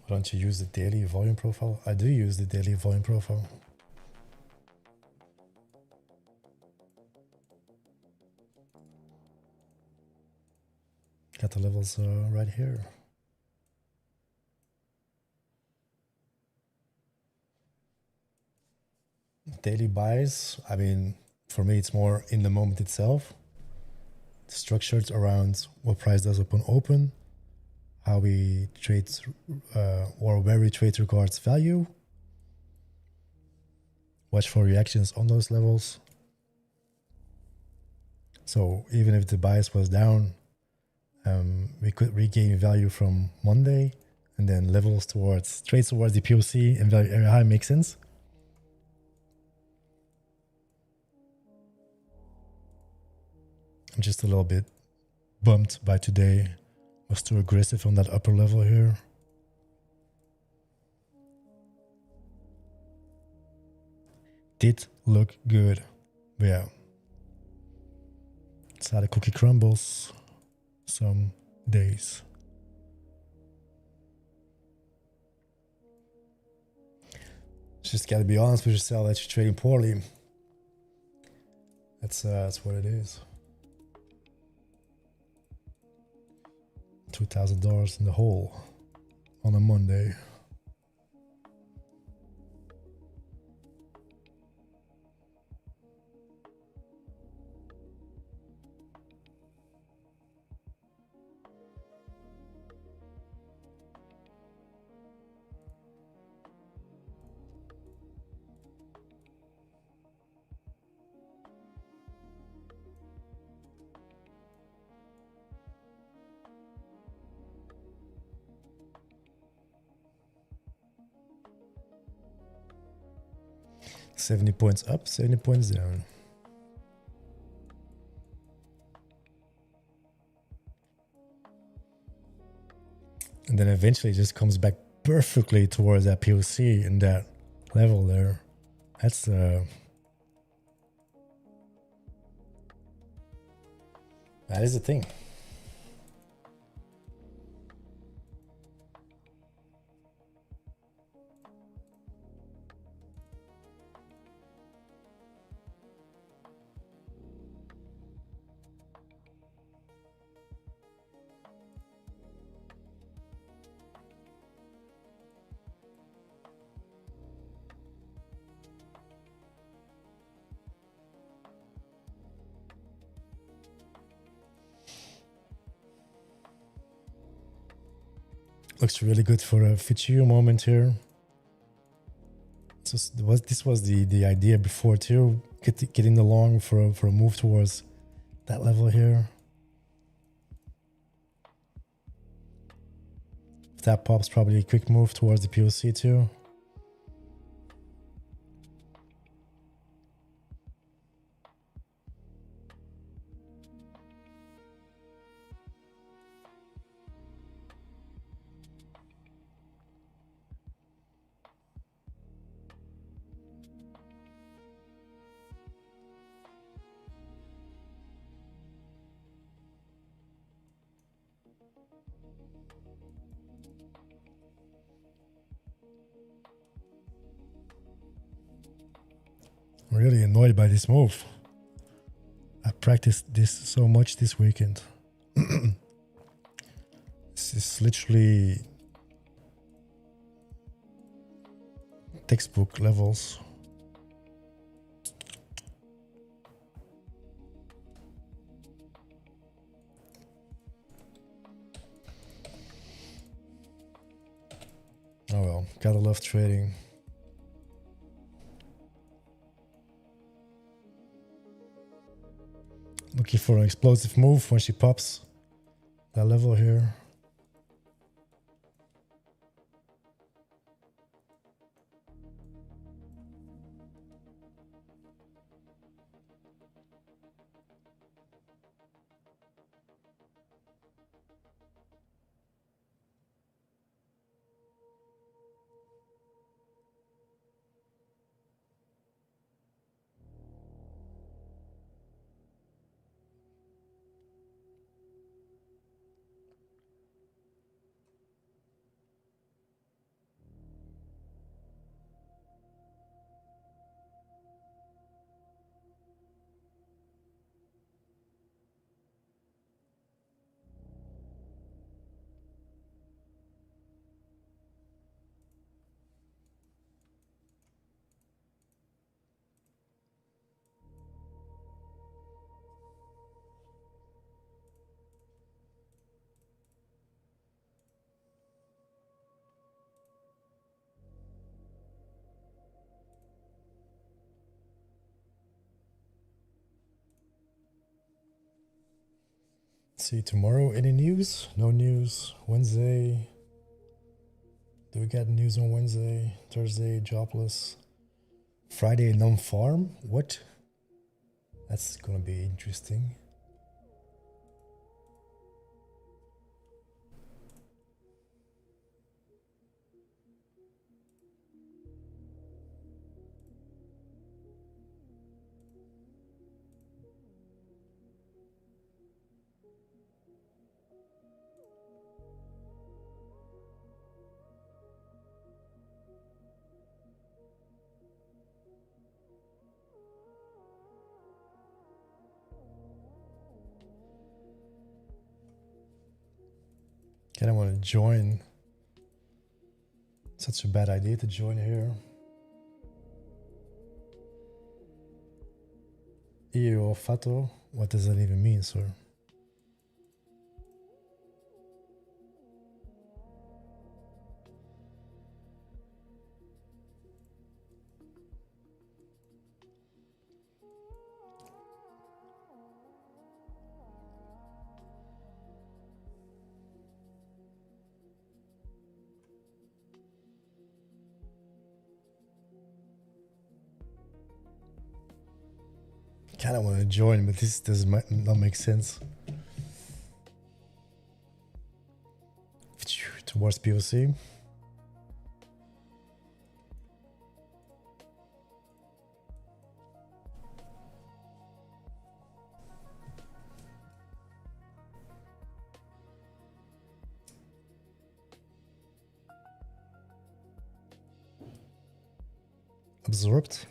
Why don't you use the daily volume profile? I do use the daily volume profile. Got the levels right here. Daily buys, I mean, for me, it's more in the moment itself. It's structured around what price does upon open, how we trade or where we trade regards value. Watch for reactions on those levels. So even if the bias was down, we could regain value from Monday, and then levels towards trades towards the POC and value area high makes sense. I'm just a little bit bumped by today. Was too aggressive on that upper level here. Did look good. But yeah. It's how the cookie crumbles some days. Just gotta be honest with yourself that you're trading poorly. That's what it is. $2,000 in the hole on a Monday. $70 points up, 70 points down. And then eventually it just comes back perfectly towards that POC in that level there. That's that is the thing. Looks really good for a future moment here. So this was the idea before too, getting the long for a move towards that level here. If that pops, probably a quick move towards the POC too. I'm really annoyed by this move. I practiced this so much this weekend. This is literally textbook levels. Oh well, gotta love trading. Looking for an explosive move when she pops that level here. See tomorrow, any news? No news. Wednesday. Do we get news on Wednesday? Thursday, jobless. Friday, non-farm? What? That's gonna be interesting. Kind of want to join. Such a bad idea to join here. Io fatto? What does that even mean, sir? Kind of want to join, but this does not make sense. Towards POC. Absorbed.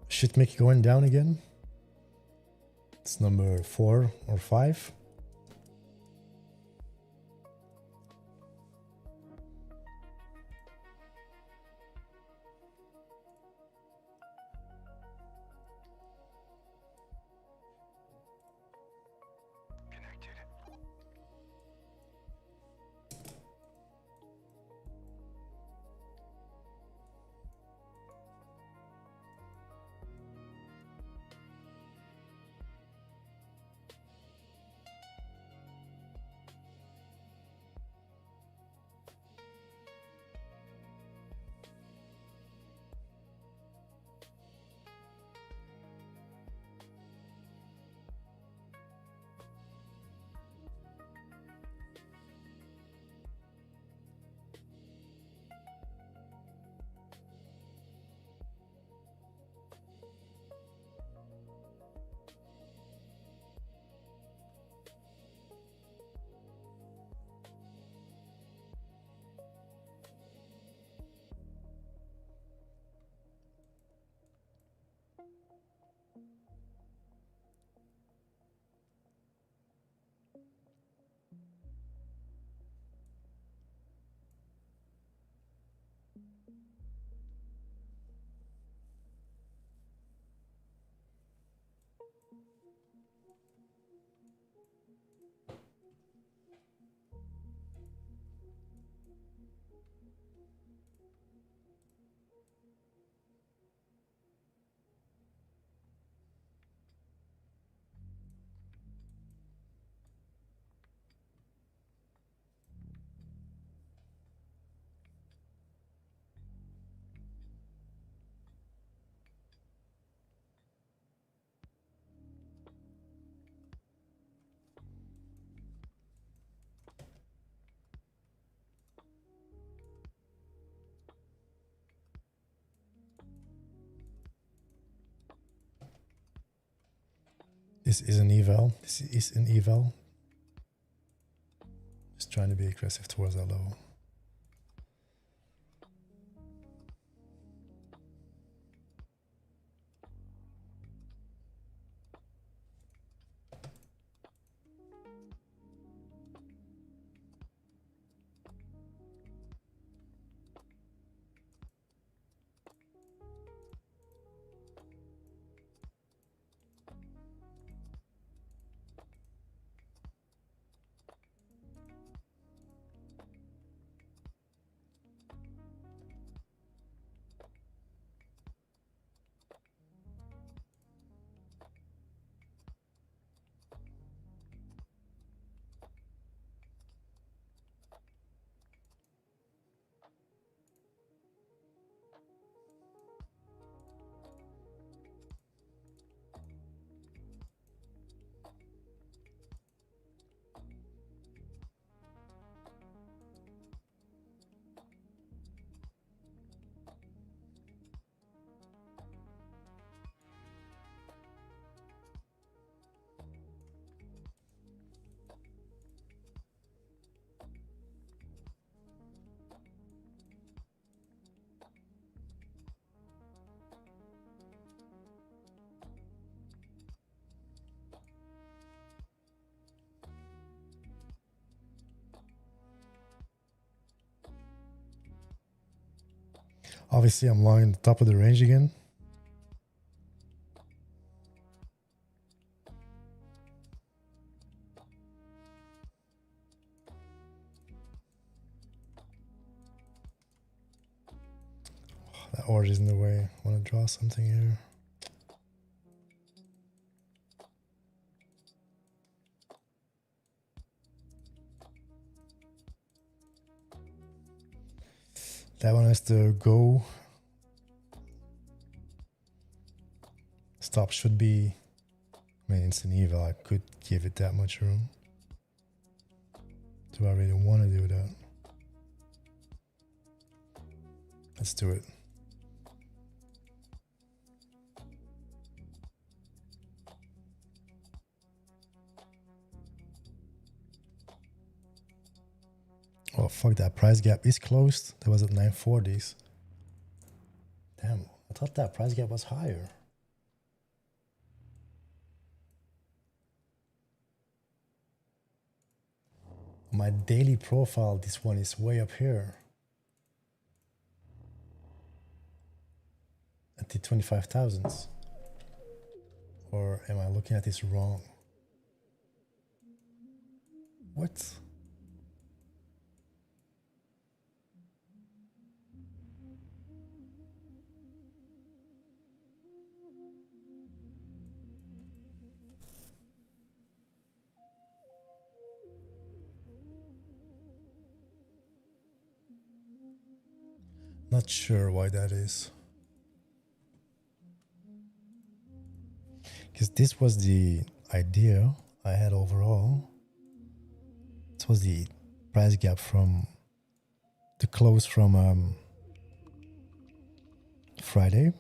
Should make it going down again. It's number 4 or 5. This is an eval. This is an eval. Just trying to be aggressive towards that level. Obviously, I'm long in the top of the range again. That order is in the way. I want to draw something here. That one has to go. Stop should be. I mean, it's an eval. I could give it that much room. Do I really want to do that? Let's do it. Oh, fuck, that price gap is closed. That was at 940s. Damn, I thought that price gap was higher. My daily profile, this one is way up here. At the 25,000s. Or am I looking at this wrong? What? Not sure why that is. Because this was the idea I had overall. This was the price gap from the close from Friday.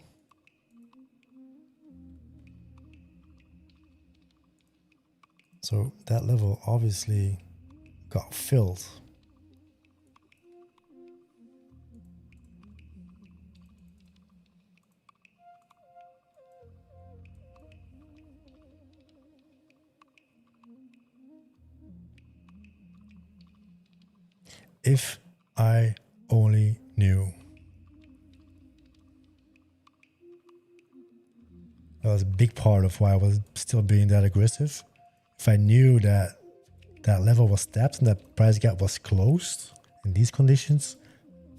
So that level obviously got filled. If I only knew. That was a big part of why I was still being that aggressive. If I knew that that level was tapped and that price gap was closed in these conditions,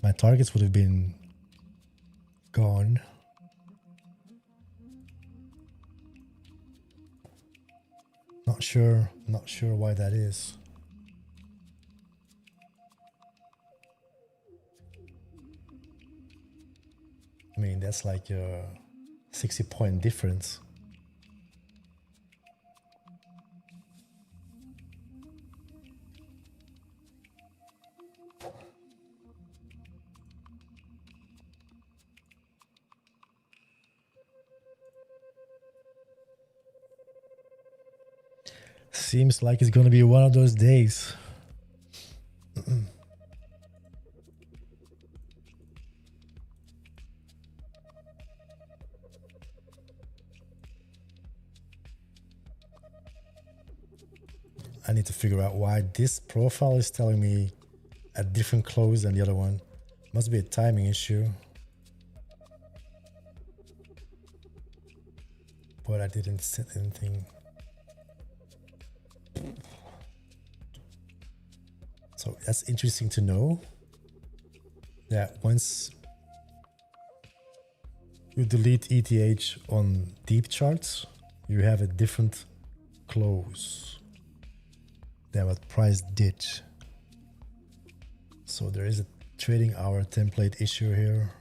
my targets would have been gone. Not sure why that is. I mean, that's like a 60-point difference. Seems like it's gonna be one of those days. I need to figure out why this profile is telling me a different close than the other one. Must be a timing issue. But I didn't set anything. So that's interesting to know. That once you delete ETH on deep charts, you have a different close than what price did. So there is a trading hour template issue here.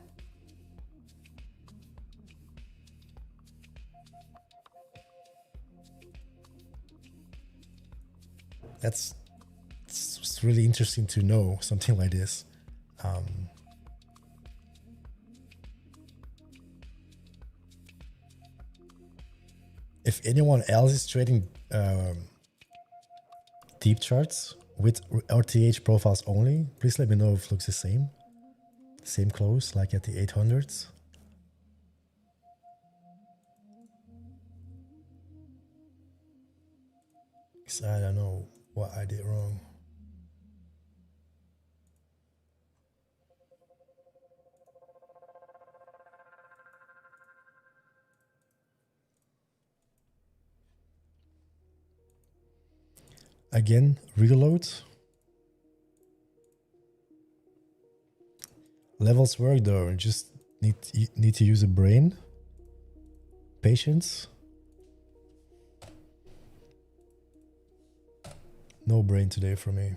It's really interesting to know something like this. If anyone else is trading deep charts with RTH profiles only, please let me know if it looks the same. Same close like at the 800s. Because I don't know what I did wrong. Again, reload. Levels work though. You just need to use a brain. Patience. No brain today for me.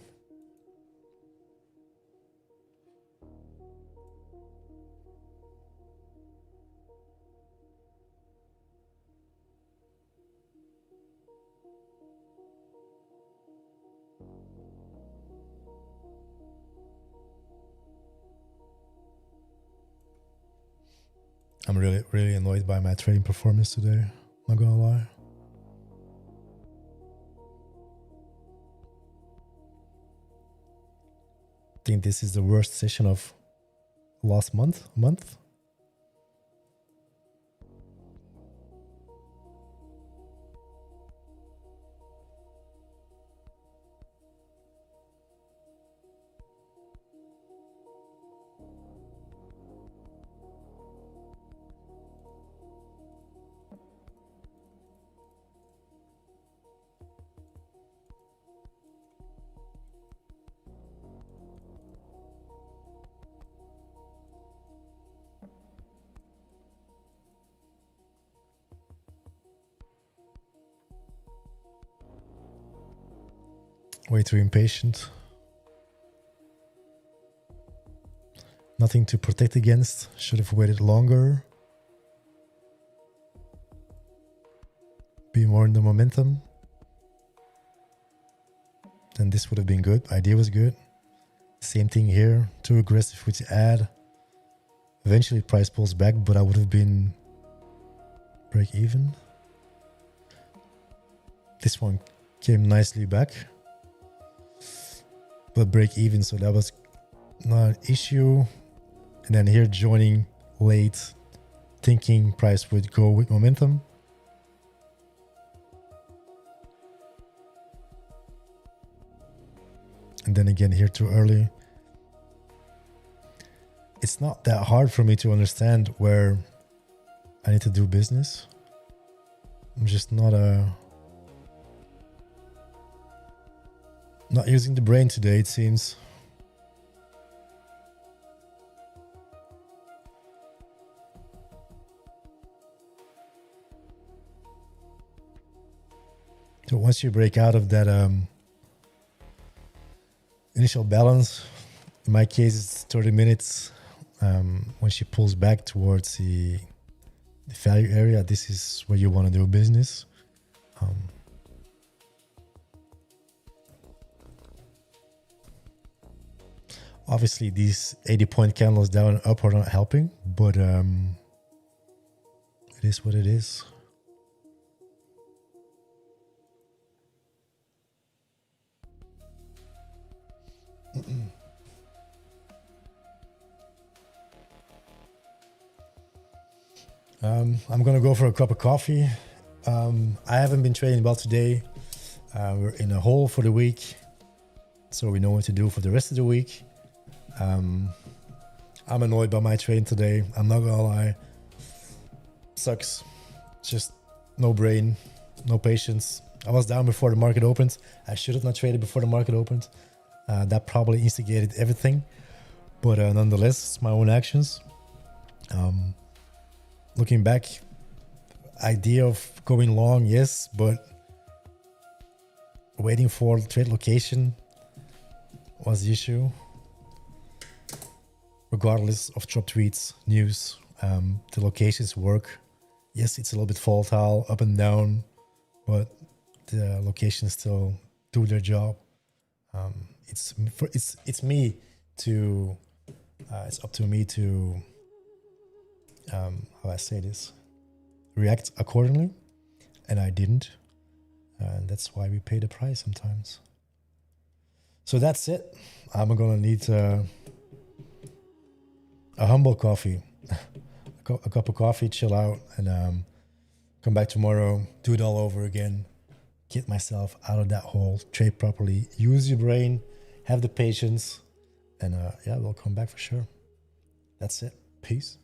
I'm really annoyed by my trading performance today. Not gonna lie. I think this is the worst session of last month. Way too impatient. Nothing to protect against. Should have waited longer. Be more in the momentum. Then this would have been good. Idea was good. Same thing here. Too aggressive with the ad. Eventually price pulls back, but I would have been break even. This one came nicely back. But break even, so that was not an issue. And then here joining late, thinking price would go with momentum. And then again here too early. It's not that hard for me to understand where I need to do business. I'm just not using the brain today, it seems. So once you break out of that initial balance, in my case it's 30 minutes, when she pulls back towards the value area, this is where you want to do business. Obviously, these 80-point candles down and up are not helping, but it is what it is. I'm gonna go for a cup of coffee. I haven't been trading well today. We're in a hole for the week, so we know what to do for the rest of the week. I'm annoyed by my trading today. I'm not gonna lie. Sucks. Just no brain, no patience. I was down before the market opened. I should have not traded before the market opened. That probably instigated everything. But nonetheless, it's my own actions. Looking back, idea of going long, yes, but waiting for trade location was the issue. Regardless of drop tweets, news, the locations work. Yes, it's a little bit volatile, up and down, but the locations still do their job. It's me to it's up to me to how I say this, react accordingly, and I didn't, and that's why we pay the price sometimes. So that's it. I'm gonna need a humble coffee, a cup of coffee, chill out, and come back tomorrow, do it all over again, get myself out of that hole, trade properly, use your brain, have the patience, and yeah, we'll come back for sure. That's it. Peace.